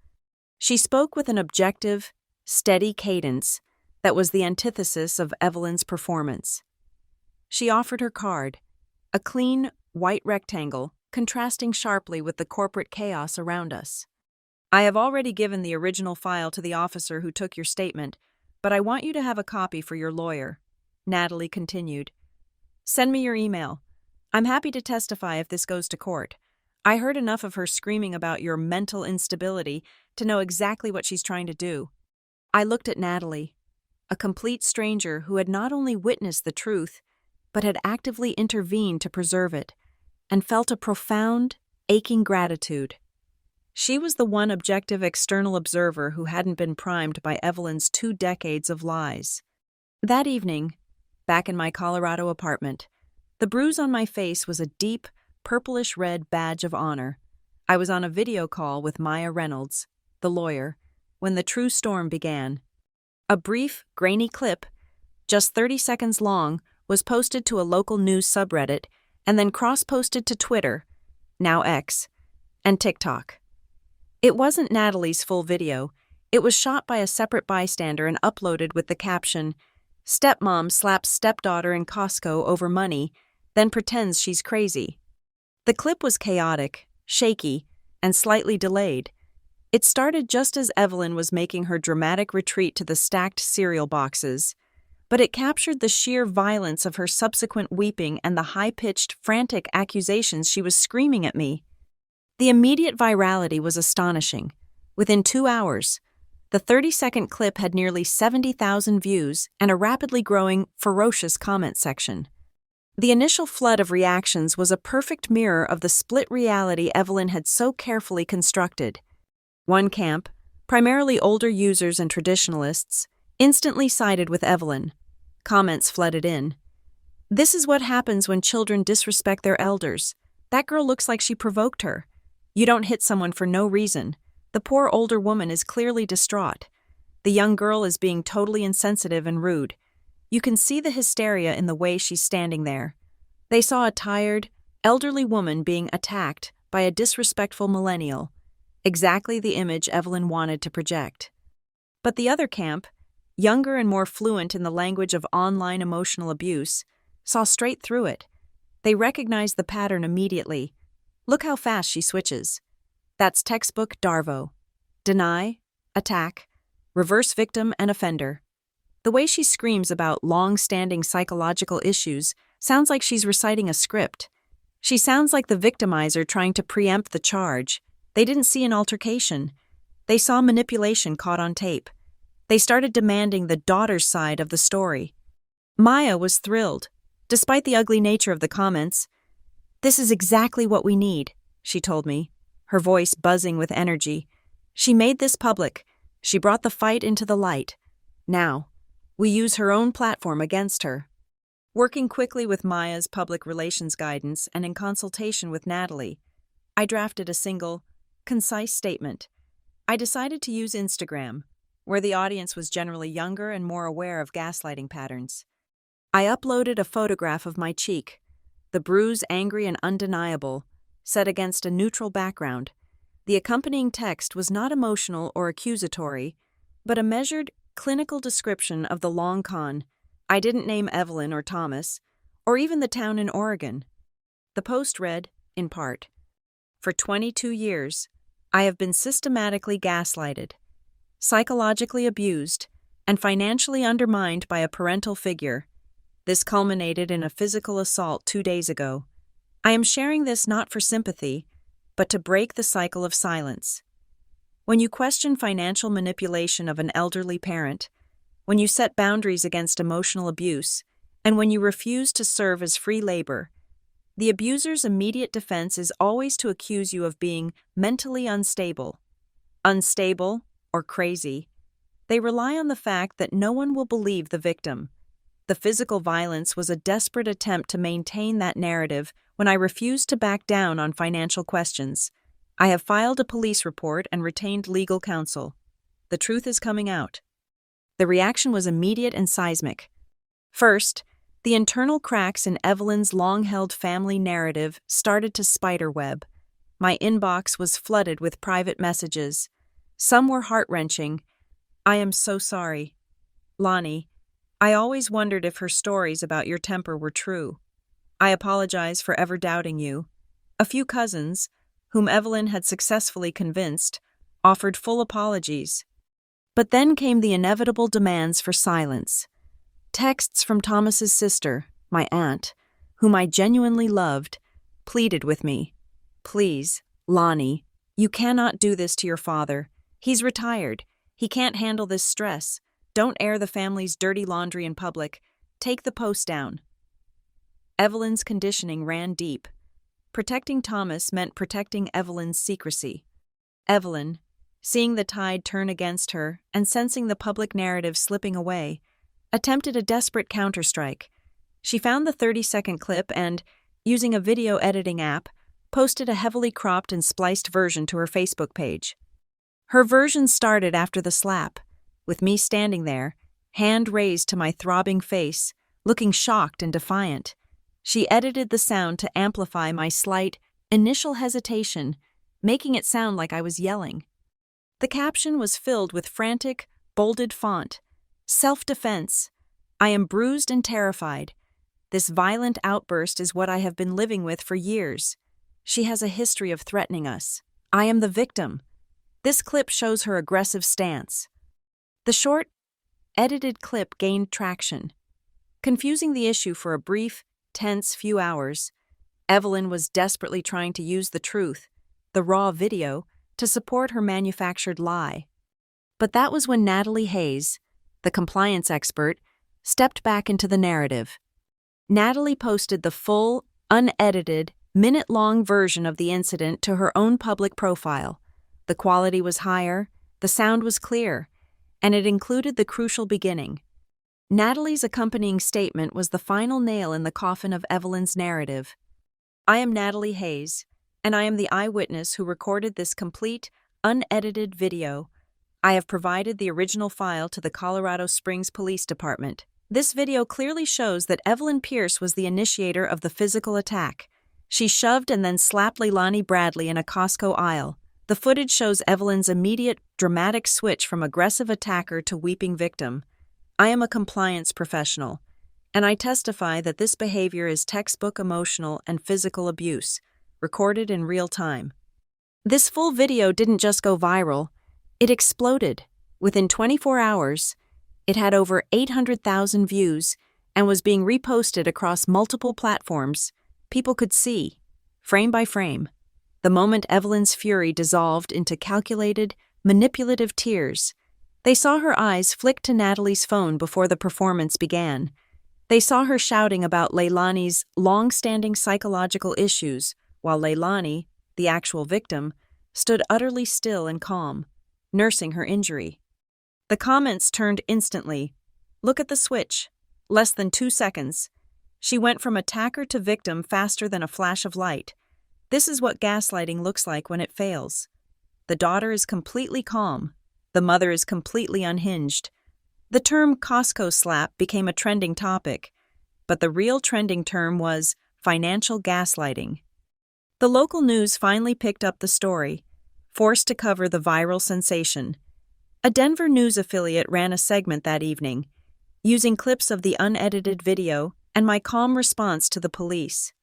She spoke with an objective, steady cadence that was the antithesis of Evelyn's performance. She offered her card, a clean, white rectangle, contrasting sharply with the corporate chaos around us. "I have already given the original file to the officer who took your statement, but I want you to have a copy for your lawyer," Natalie continued. "Send me your email. I'm happy to testify if this goes to court. I heard enough of her screaming about your mental instability to know exactly what she's trying to do." I looked at Natalie, a complete stranger who had not only witnessed the truth, but had actively intervened to preserve it, and felt a profound, aching gratitude. She was the one objective external observer who hadn't been primed by Evelyn's 2 decades of lies. That evening, back in my Colorado apartment, the bruise on my face was a deep, purplish-red badge of honor. I was on a video call with Maya Reynolds, the lawyer, when the true storm began. A brief, grainy clip, just 30 seconds long, was posted to a local news subreddit and then cross-posted to Twitter, now X, and TikTok. It wasn't Natalie's full video. It was shot by a separate bystander and uploaded with the caption, "Stepmom slaps stepdaughter in Costco over money, then pretends she's crazy." The clip was chaotic, shaky, and slightly delayed. It started just as Evelyn was making her dramatic retreat to the stacked cereal boxes, but it captured the sheer violence of her subsequent weeping and the high-pitched, frantic accusations she was screaming at me. The immediate virality was astonishing. Within 2 hours, the 30-second clip had nearly 70,000 views and a rapidly growing, ferocious comment section. The initial flood of reactions was a perfect mirror of the split reality Evelyn had so carefully constructed. One camp, primarily older users and traditionalists, instantly sided with Evelyn. Comments flooded in. "This is what happens when children disrespect their elders. That girl looks like she provoked her. You don't hit someone for no reason. The poor older woman is clearly distraught. The young girl is being totally insensitive and rude. You can see the hysteria in the way she's standing there." They saw a tired, elderly woman being attacked by a disrespectful millennial, exactly the image Evelyn wanted to project. But the other camp, younger and more fluent in the language of online emotional abuse, saw straight through it. They recognized the pattern immediately. Look how fast she switches. That's textbook Darvo. Deny, attack, reverse victim and offender. The way she screams about long-standing psychological issues sounds like she's reciting a script. She sounds like the victimizer trying to preempt the charge. They didn't see an altercation. They saw manipulation caught on tape. They started demanding the daughter's side of the story. Maya was thrilled, despite the ugly nature of the comments. "This is exactly what we need," she told me, her voice buzzing with energy. "She made this public. She brought the fight into the light. Now, we use her own platform against her." Working quickly with Maya's public relations guidance and in consultation with Natalie, I drafted a single, concise statement. I decided to use Instagram, where the audience was generally younger and more aware of gaslighting patterns. I uploaded a photograph of my cheek, the bruise angry and undeniable, set against a neutral background. The accompanying text was not emotional or accusatory, but a measured, clinical description of the long con. I didn't name Evelyn or Thomas, or even the town in Oregon. The post read, in part, "For 22 years, I have been systematically gaslighted, psychologically abused, and financially undermined by a parental figure. This culminated in a physical assault 2 days ago. I am sharing this not for sympathy, but to break the cycle of silence. When you question financial manipulation of an elderly parent, when you set boundaries against emotional abuse, and when you refuse to serve as free labor, the abuser's immediate defense is always to accuse you of being mentally unstable or crazy. They rely on the fact that no one will believe the victim. The physical violence was a desperate attempt to maintain that narrative when I refused to back down on financial questions. I have filed a police report and retained legal counsel. The truth is coming out." The reaction was immediate and seismic. First, the internal cracks in Evelyn's long-held family narrative started to spiderweb. My inbox was flooded with private messages. Some were heart-wrenching. "I am so sorry. Lonnie, I always wondered if her stories about your temper were true. I apologize for ever doubting you." A few cousins, whom Evelyn had successfully convinced, offered full apologies. But then came the inevitable demands for silence. Texts from Thomas's sister, my aunt, whom I genuinely loved, pleaded with me. "Please, Lonnie, you cannot do this to your father. He's retired. He can't handle this stress. Don't air the family's dirty laundry in public. Take the post down." Evelyn's conditioning ran deep. Protecting Thomas meant protecting Evelyn's secrecy. Evelyn, seeing the tide turn against her and sensing the public narrative slipping away, attempted a desperate counterstrike. She found the 30-second clip and, using a video editing app, posted a heavily cropped and spliced version to her Facebook page. Her version started after the slap, with me standing there, hand raised to my throbbing face, looking shocked and defiant. She edited the sound to amplify my slight, initial hesitation, making it sound like I was yelling. The caption was filled with frantic, bolded font. Self-defense. I am bruised and terrified. This violent outburst is what I have been living with for years. She has a history of threatening us. I am the victim. This clip shows her aggressive stance. The short, edited clip gained traction, confusing the issue for a brief, tense few hours. Evelyn was desperately trying to use the truth, the raw video, to support her manufactured lie. But that was when Natalie Hayes, the compliance expert, stepped back into the narrative. Natalie posted the full, unedited, minute-long version of the incident to her own public profile. The quality was higher, the sound was clear, and it included the crucial beginning. Natalie's accompanying statement was the final nail in the coffin of Evelyn's narrative. I am Natalie Hayes, and I am the eyewitness who recorded this complete, unedited video. I have provided the original file to the Colorado Springs Police Department. This video clearly shows that Evelyn Pierce was the initiator of the physical attack. She shoved and then slapped Leilani Bradley in a Costco aisle. The footage shows Evelyn's immediate, dramatic switch from aggressive attacker to weeping victim. I am a compliance professional, and I testify that this behavior is textbook emotional and physical abuse, recorded in real time. This full video didn't just go viral, it exploded. Within 24 hours, it had over 800,000 views and was being reposted across multiple platforms. People could see, frame by frame, the moment Evelyn's fury dissolved into calculated, manipulative tears. They saw her eyes flick to Natalie's phone before the performance began. They saw her shouting about Leilani's long-standing psychological issues, while Leilani, the actual victim, stood utterly still and calm, nursing her injury. The comments turned instantly. Look at the switch. Less than 2 seconds. She went from attacker to victim faster than a flash of light. This is what gaslighting looks like when it fails. The daughter is completely calm. The mother is completely unhinged. The term Costco slap became a trending topic, but the real trending term was financial gaslighting. The local news finally picked up the story, forced to cover the viral sensation. A Denver news affiliate ran a segment that evening, using clips of the unedited video and my calm response to the police.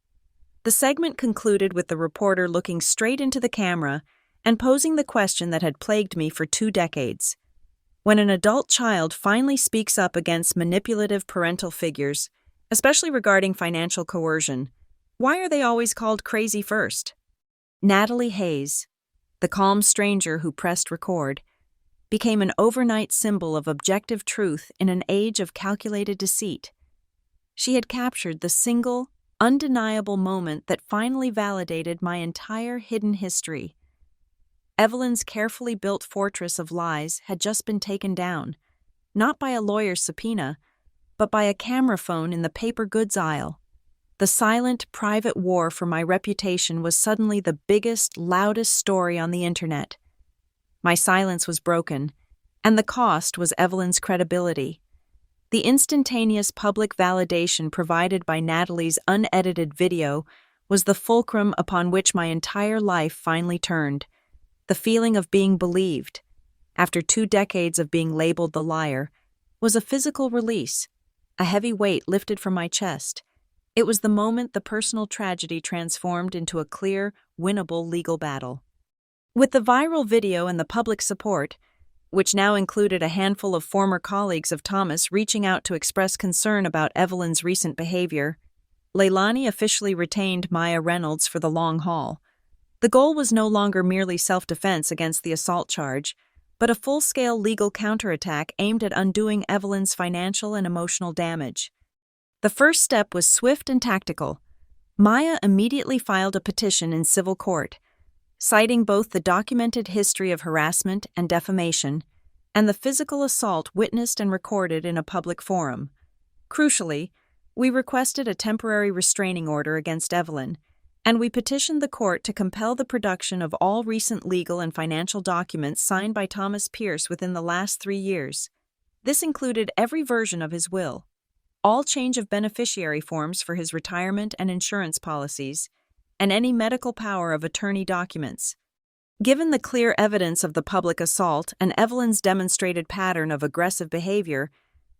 The segment concluded with the reporter looking straight into the camera and posing the question that had plagued me for 2 decades. When an adult child finally speaks up against manipulative parental figures, especially regarding financial coercion, why are they always called crazy first? Natalie Hayes, the calm stranger who pressed record, became an overnight symbol of objective truth in an age of calculated deceit. She had captured the single, undeniable moment that finally validated my entire hidden history. Evelyn's carefully built fortress of lies had just been taken down, not by a lawyer's subpoena, but by a camera phone in the paper goods aisle. The silent, private war for my reputation was suddenly the biggest, loudest story on the internet. My silence was broken, and the cost was Evelyn's credibility. The instantaneous public validation provided by Natalie's unedited video was the fulcrum upon which my entire life finally turned. The feeling of being believed, after 2 decades of being labeled the liar, was a physical release, a heavy weight lifted from my chest. It was the moment the personal tragedy transformed into a clear, winnable legal battle. With the viral video and the public support, which now included a handful of former colleagues of Thomas reaching out to express concern about Evelyn's recent behavior, Leilani officially retained Maya Reynolds for the long haul. The goal was no longer merely self-defense against the assault charge, but a full-scale legal counterattack aimed at undoing Evelyn's financial and emotional damage. The first step was swift and tactical. Maya immediately filed a petition in civil court, citing both the documented history of harassment and defamation and the physical assault witnessed and recorded in a public forum. Crucially, We requested a temporary restraining order against Evelyn, and we petitioned the court to compel the production of all recent legal and financial documents signed by Thomas Pierce within the last 3 years. This included every version of his will, all change of beneficiary forms for his retirement and insurance policies, and any medical power of attorney documents. Given the clear evidence of the public assault and Evelyn's demonstrated pattern of aggressive behavior,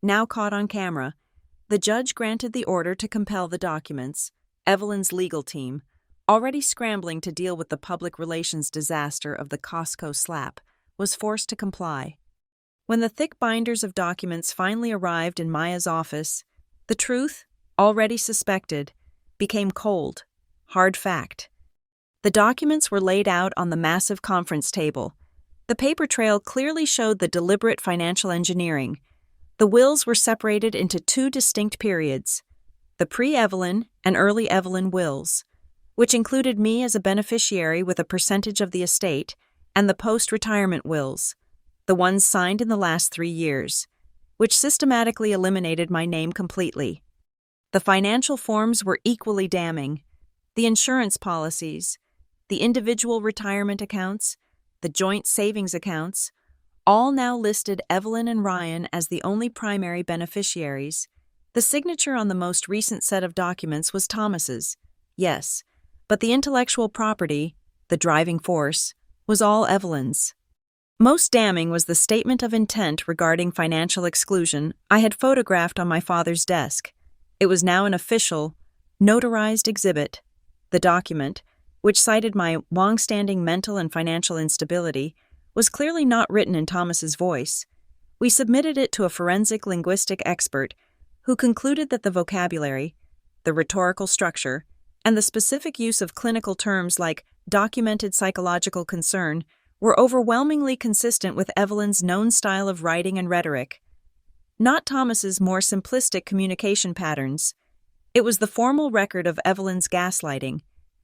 now caught on camera, the judge granted the order to compel the documents. Evelyn's legal team, already scrambling to deal with the public relations disaster of the Costco slap, was forced to comply. When the thick binders of documents finally arrived in Maya's office, the truth, already suspected, became cold, hard fact. The documents were laid out on the massive conference table. The paper trail clearly showed the deliberate financial engineering. The wills were separated into 2 distinct periods: the pre-Evelyn and early Evelyn wills, which included me as a beneficiary with a percentage of the estate, and the post-retirement wills, the ones signed in the last 3 years, which systematically eliminated my name completely. The financial forms were equally damning. The insurance policies, the individual retirement accounts, the joint savings accounts, all now listed Evelyn and Ryan as the only primary beneficiaries. The signature on the most recent set of documents was Thomas's, yes, but the intellectual property, the driving force, was all Evelyn's. Most damning was the statement of intent regarding financial exclusion I had photographed on my father's desk. It was now an official, notarized exhibit. The document, which cited my long-standing mental and financial instability, was clearly not written in Thomas's voice. We submitted it to a forensic linguistic expert who concluded that the vocabulary, the rhetorical structure, and the specific use of clinical terms like documented psychological concern were overwhelmingly consistent with Evelyn's known style of writing and rhetoric, not Thomas's more simplistic communication patterns. It was the formal record of Evelyn's gaslighting,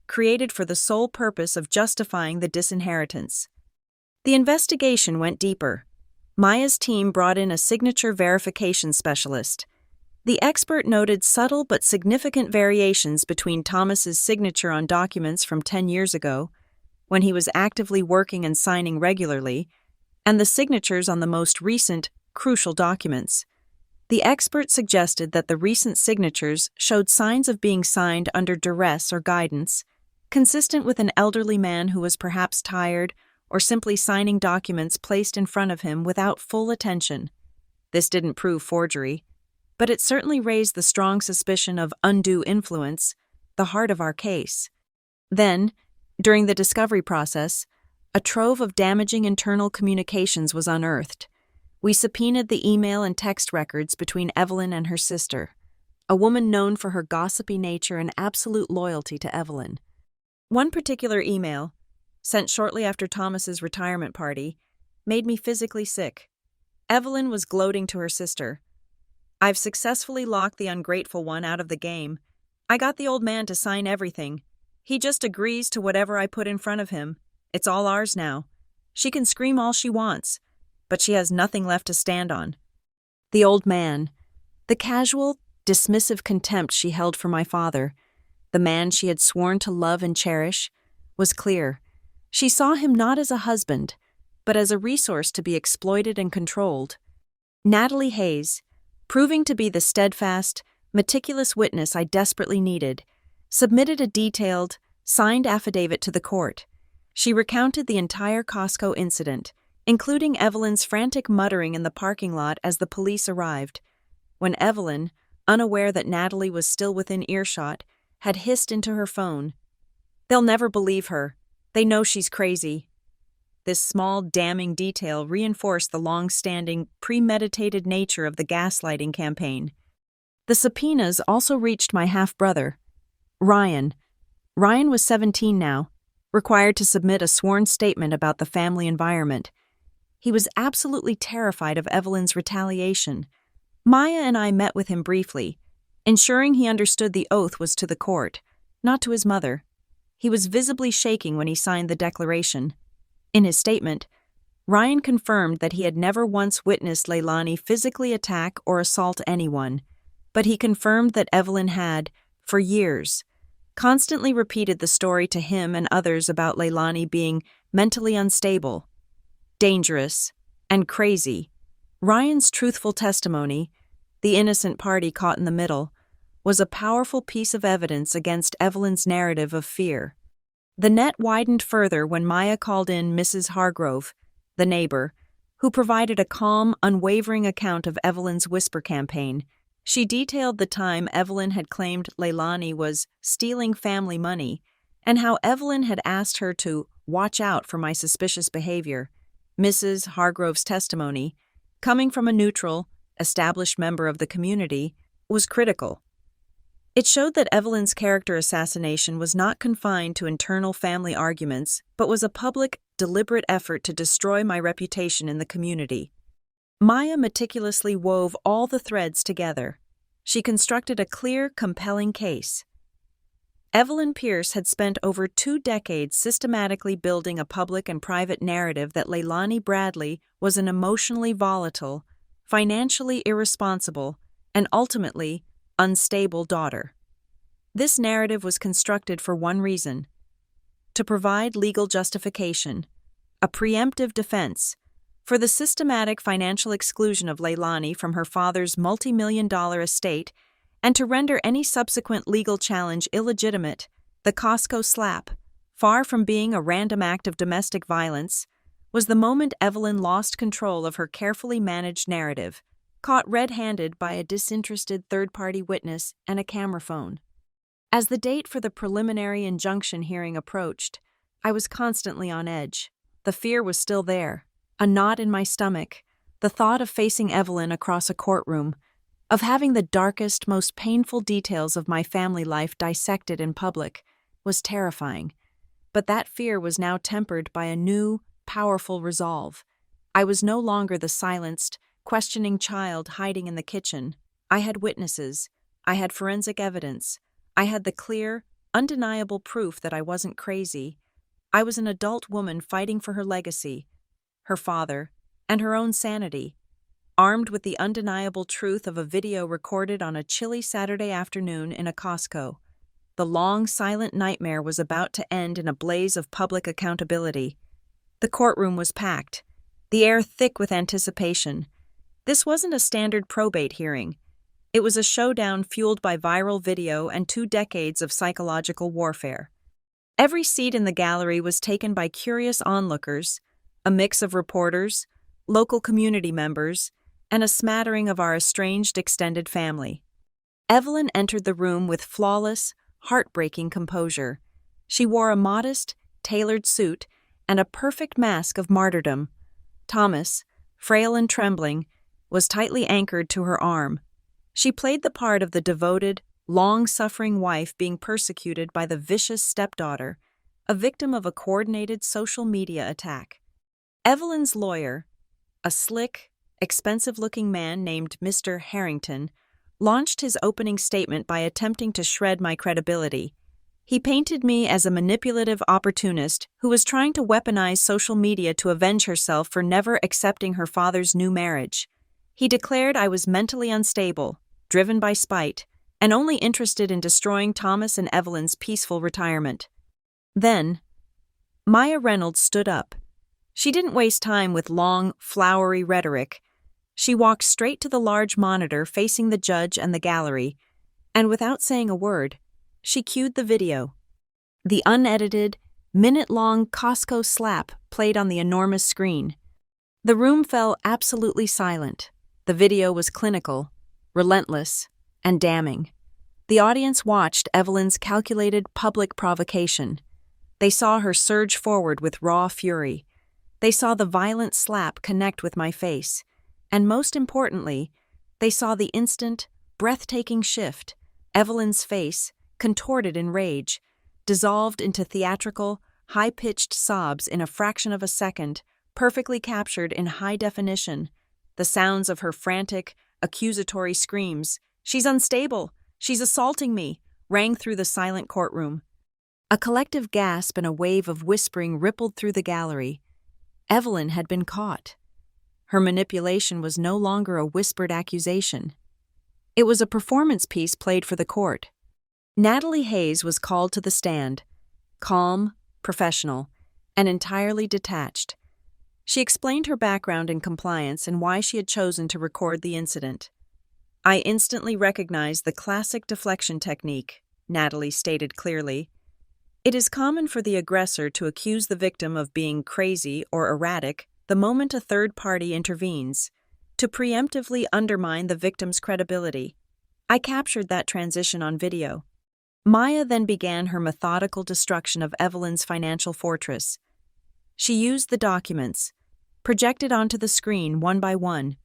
created for the sole purpose of justifying the disinheritance. The investigation went deeper. Maya's team brought in a signature verification specialist. The expert noted subtle but significant variations between Thomas's signature on documents from 10 years ago, when he was actively working and signing regularly, and the signatures on the most recent, crucial documents. The expert suggested that the recent signatures showed signs of being signed under duress or guidance, consistent with an elderly man who was perhaps tired or simply signing documents placed in front of him without full attention. This didn't prove forgery, but it certainly raised the strong suspicion of undue influence, the heart of our case. Then, during the discovery process, a trove of damaging internal communications was unearthed. We subpoenaed the email and text records between Evelyn and her sister, a woman known for her gossipy nature and absolute loyalty to Evelyn. One particular email, sent shortly after Thomas's retirement party, made me physically sick. Evelyn was gloating to her sister. "I've successfully locked the ungrateful one out of the game. I got the old man to sign everything. He just agrees to whatever I put in front of him. It's all ours now. She can scream all she wants, but she has nothing left to stand on." The old man, the casual, dismissive contempt she held for my father, the man she had sworn to love and cherish, was clear. She saw him not as a husband, but as a resource to be exploited and controlled. Natalie Hayes, proving to be the steadfast, meticulous witness I desperately needed, submitted a detailed, signed affidavit to the court. She recounted the entire Costco incident, including Evelyn's frantic muttering in the parking lot as the police arrived, when Evelyn, unaware that Natalie was still within earshot, had hissed into her phone, "They'll never believe her. They know she's crazy." This small, damning detail reinforced the long-standing, premeditated nature of the gaslighting campaign. The subpoenas also reached my half-brother, Ryan. Ryan was 17 now, required to submit a sworn statement about the family environment. He was absolutely terrified of Evelyn's retaliation. Maya and I met with him briefly, ensuring he understood the oath was to the court, not to his mother. He was visibly shaking when he signed the declaration. In his statement, Ryan confirmed that he had never once witnessed Leilani physically attack or assault anyone, but he confirmed that Evelyn had, for years, constantly repeated the story to him and others about Leilani being mentally unstable, dangerous, and crazy. Ryan's truthful testimony, the innocent party caught in the middle, was a powerful piece of evidence against Evelyn's narrative of fear. The net widened further when Maya called in Mrs. Hargrove, the neighbor, who provided a calm, unwavering account of Evelyn's whisper campaign. She detailed the time Evelyn had claimed Leilani was stealing family money and how Evelyn had asked her to watch out for my suspicious behavior. Mrs. Hargrove's testimony, coming from a neutral, established member of the community, was critical. It showed that Evelyn's character assassination was not confined to internal family arguments, but was a public, deliberate effort to destroy my reputation in the community. Maya meticulously wove all the threads together. She constructed a clear, compelling case. Evelyn Pierce had spent over 2 decades systematically building a public and private narrative that Leilani Bradley was an emotionally volatile, financially irresponsible, and ultimately unstable daughter. This narrative was constructed for one reason: to provide legal justification, a preemptive defense, for the systematic financial exclusion of Leilani from her father's multi-million-dollar estate and to render any subsequent legal challenge illegitimate. The Costco slap, far from being a random act of domestic violence, was the moment Evelyn lost control of her carefully managed narrative, caught red-handed by a disinterested third-party witness and a camera phone. As the date for the preliminary injunction hearing approached, I was constantly on edge. The fear was still there, a knot in my stomach. The thought of facing Evelyn across a courtroom, of having the darkest, most painful details of my family life dissected in public, was terrifying. But that fear was now tempered by a new, powerful resolve. I was no longer the silenced, questioning child hiding in the kitchen. I had witnesses. I had forensic evidence. I had the clear, undeniable proof that I wasn't crazy. I was an adult woman fighting for her legacy, her father, and her own sanity, armed with the undeniable truth of a video recorded on a chilly Saturday afternoon in a Costco. The long, silent nightmare was about to end in a blaze of public accountability. The courtroom was packed, the air thick with anticipation. This wasn't a standard probate hearing. It was a showdown fueled by viral video and 2 decades of psychological warfare. Every seat in the gallery was taken by curious onlookers, a mix of reporters, local community members, and a smattering of our estranged extended family. Evelyn entered the room with flawless, heartbreaking composure. She wore a modest, tailored suit and a perfect mask of martyrdom. Thomas, frail and trembling, was tightly anchored to her arm. She played the part of the devoted, long-suffering wife being persecuted by the vicious stepdaughter, a victim of a coordinated social media attack. Evelyn's lawyer, a slick, expensive-looking man named Mr. Harrington, launched his opening statement by attempting to shred my credibility. He painted me as a manipulative opportunist who was trying to weaponize social media to avenge herself for never accepting her father's new marriage. He declared I was mentally unstable, driven by spite, and only interested in destroying Thomas and Evelyn's peaceful retirement. Then, Maya Reynolds stood up. She didn't waste time with long, flowery rhetoric. She walked straight to the large monitor facing the judge and the gallery, and without saying a word, she cued the video. The unedited, minute-long Costco slap played on the enormous screen. The room fell absolutely silent. The video was clinical, relentless, and damning. The audience watched Evelyn's calculated public provocation. They saw her surge forward with raw fury. They saw the violent slap connect with my face. And most importantly, they saw the instant, breathtaking shift. Evelyn's face, contorted in rage, dissolved into theatrical, high-pitched sobs in a fraction of a second, perfectly captured in high definition. The sounds of her frantic, accusatory screams, "She's unstable! She's assaulting me!" rang through the silent courtroom. A collective gasp and a wave of whispering rippled through the gallery. Evelyn had been caught. Her manipulation was no longer a whispered accusation. It was a performance piece played for the court. Natalie Hayes was called to the stand, calm, professional, and entirely detached. She explained her background in compliance and why she had chosen to record the incident. "I instantly recognized the classic deflection technique," Natalie stated clearly. "It is common for the aggressor to accuse the victim of being crazy or erratic the moment a third party intervenes, to preemptively undermine the victim's credibility. I captured that transition on video." Maya then began her methodical destruction of Evelyn's financial fortress. She used the documents, projected onto the screen one by one.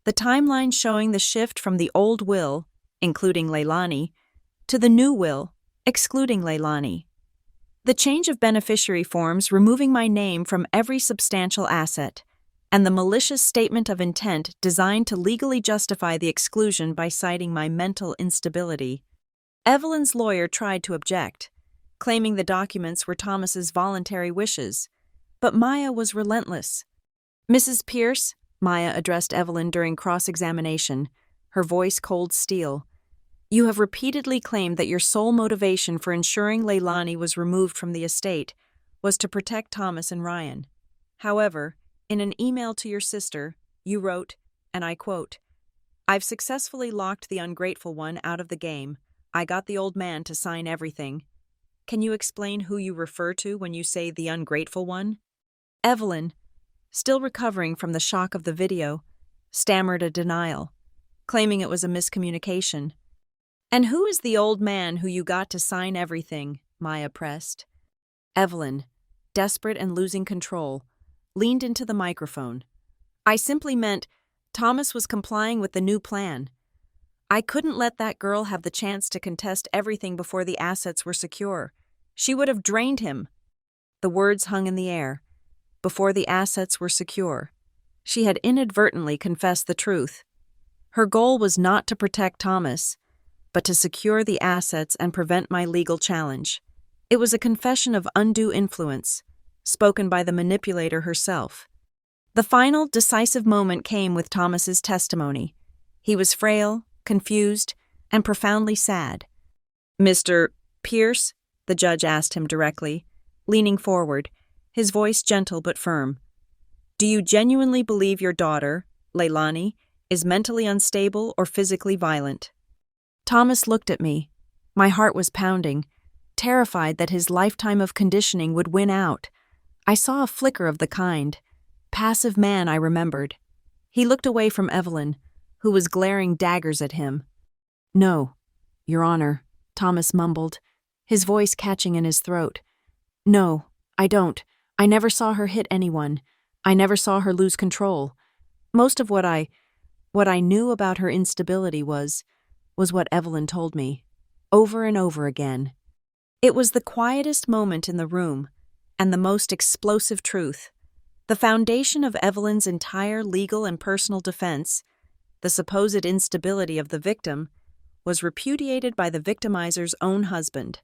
The timeline showing the shift from the old will, including Leilani, to the new will, excluding Leilani. The change of beneficiary forms removing my name from every substantial asset, and the malicious statement of intent designed to legally justify the exclusion by citing my mental instability. Evelyn's lawyer tried to object, claiming the documents were Thomas's voluntary wishes, but Maya was relentless. "Mrs. Pierce," Maya addressed Evelyn during cross-examination, her voice cold steel, "you have repeatedly claimed that your sole motivation for ensuring Leilani was removed from the estate was to protect Thomas and Ryan. However, in an email to your sister, you wrote, and I quote, 'I've successfully locked the ungrateful one out of the game. I got the old man to sign everything.' Can you explain who you refer to when you say the ungrateful one?" Evelyn, still recovering from the shock of the video, stammered a denial, claiming it was a miscommunication. "And who is the old man who you got to sign everything?" Maya pressed. Evelyn, desperate and losing control, leaned into the microphone. "I simply meant Thomas was complying with the new plan. I couldn't let that girl have the chance to contest everything before the assets were secure. She would have drained him." The words hung in the air. Before the assets were secure. She had inadvertently confessed the truth. Her goal was not to protect Thomas, but to secure the assets and prevent my legal challenge. It was a confession of undue influence, spoken by the manipulator herself. The final, decisive moment came with Thomas's testimony. He was frail, confused, and profoundly sad. "Mr. Pierce?" the judge asked him directly, leaning forward, his voice gentle but firm. "Do you genuinely believe your daughter, Leilani, is mentally unstable or physically violent?" Thomas looked at me. My heart was pounding, terrified that his lifetime of conditioning would win out. I saw a flicker of the kind. Passive man, I remembered. He looked away from Evelyn, who was glaring daggers at him. "No, Your Honor," Thomas mumbled, his voice catching in his throat. "No, I don't. I never saw her hit anyone. I never saw her lose control. Most of what I knew about her instability was what Evelyn told me, over and over again." It was the quietest moment in the room, and the most explosive truth. The foundation of Evelyn's entire legal and personal defense, the supposed instability of the victim, was repudiated by the victimizer's own husband.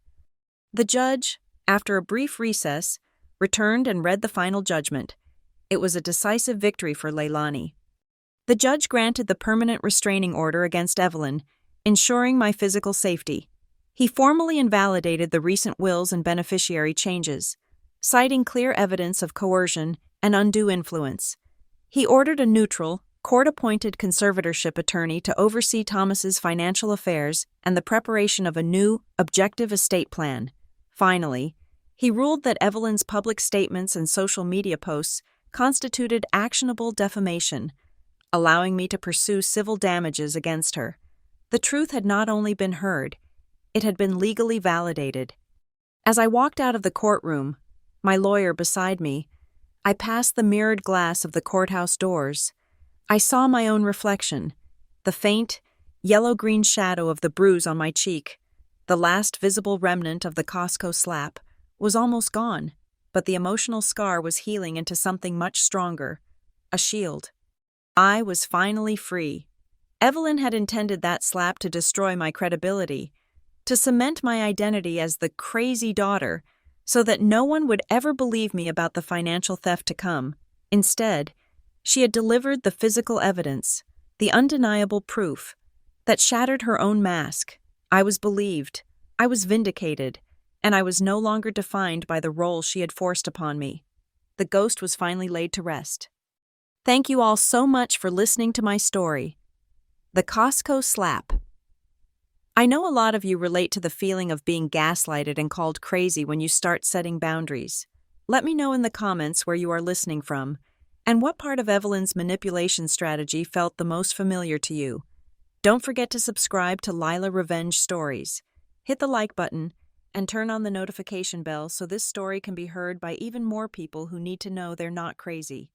The judge, after a brief recess, returned and read the final judgment. It was a decisive victory for Leilani. The judge granted the permanent restraining order against Evelyn, ensuring my physical safety. He formally invalidated the recent wills and beneficiary changes, citing clear evidence of coercion and undue influence. He ordered a neutral, court-appointed conservatorship attorney to oversee Thomas's financial affairs and the preparation of a new, objective estate plan. Finally, he ruled that Evelyn's public statements and social media posts constituted actionable defamation, allowing me to pursue civil damages against her. The truth had not only been heard, it had been legally validated. As I walked out of the courtroom, my lawyer beside me, I passed the mirrored glass of the courthouse doors. I saw my own reflection, the faint, yellow-green shadow of the bruise on my cheek. The last visible remnant of the Costco slap was almost gone, but the emotional scar was healing into something much stronger, a shield. I was finally free. Evelyn had intended that slap to destroy my credibility, to cement my identity as the crazy daughter, so that no one would ever believe me about the financial theft to come. Instead, she had delivered the physical evidence, the undeniable proof, that shattered her own mask. I was believed, I was vindicated, and I was no longer defined by the role she had forced upon me. The ghost was finally laid to rest. Thank you all so much for listening to my story. The Costco Slap. I know a lot of you relate to the feeling of being gaslighted and called crazy when you start setting boundaries. Let me know in the comments where you are listening from, and what part of Evelyn's manipulation strategy felt the most familiar to you. Don't forget to subscribe to Lila Revenge Stories. Hit the like button and turn on the notification bell so this story can be heard by even more people who need to know they're not crazy.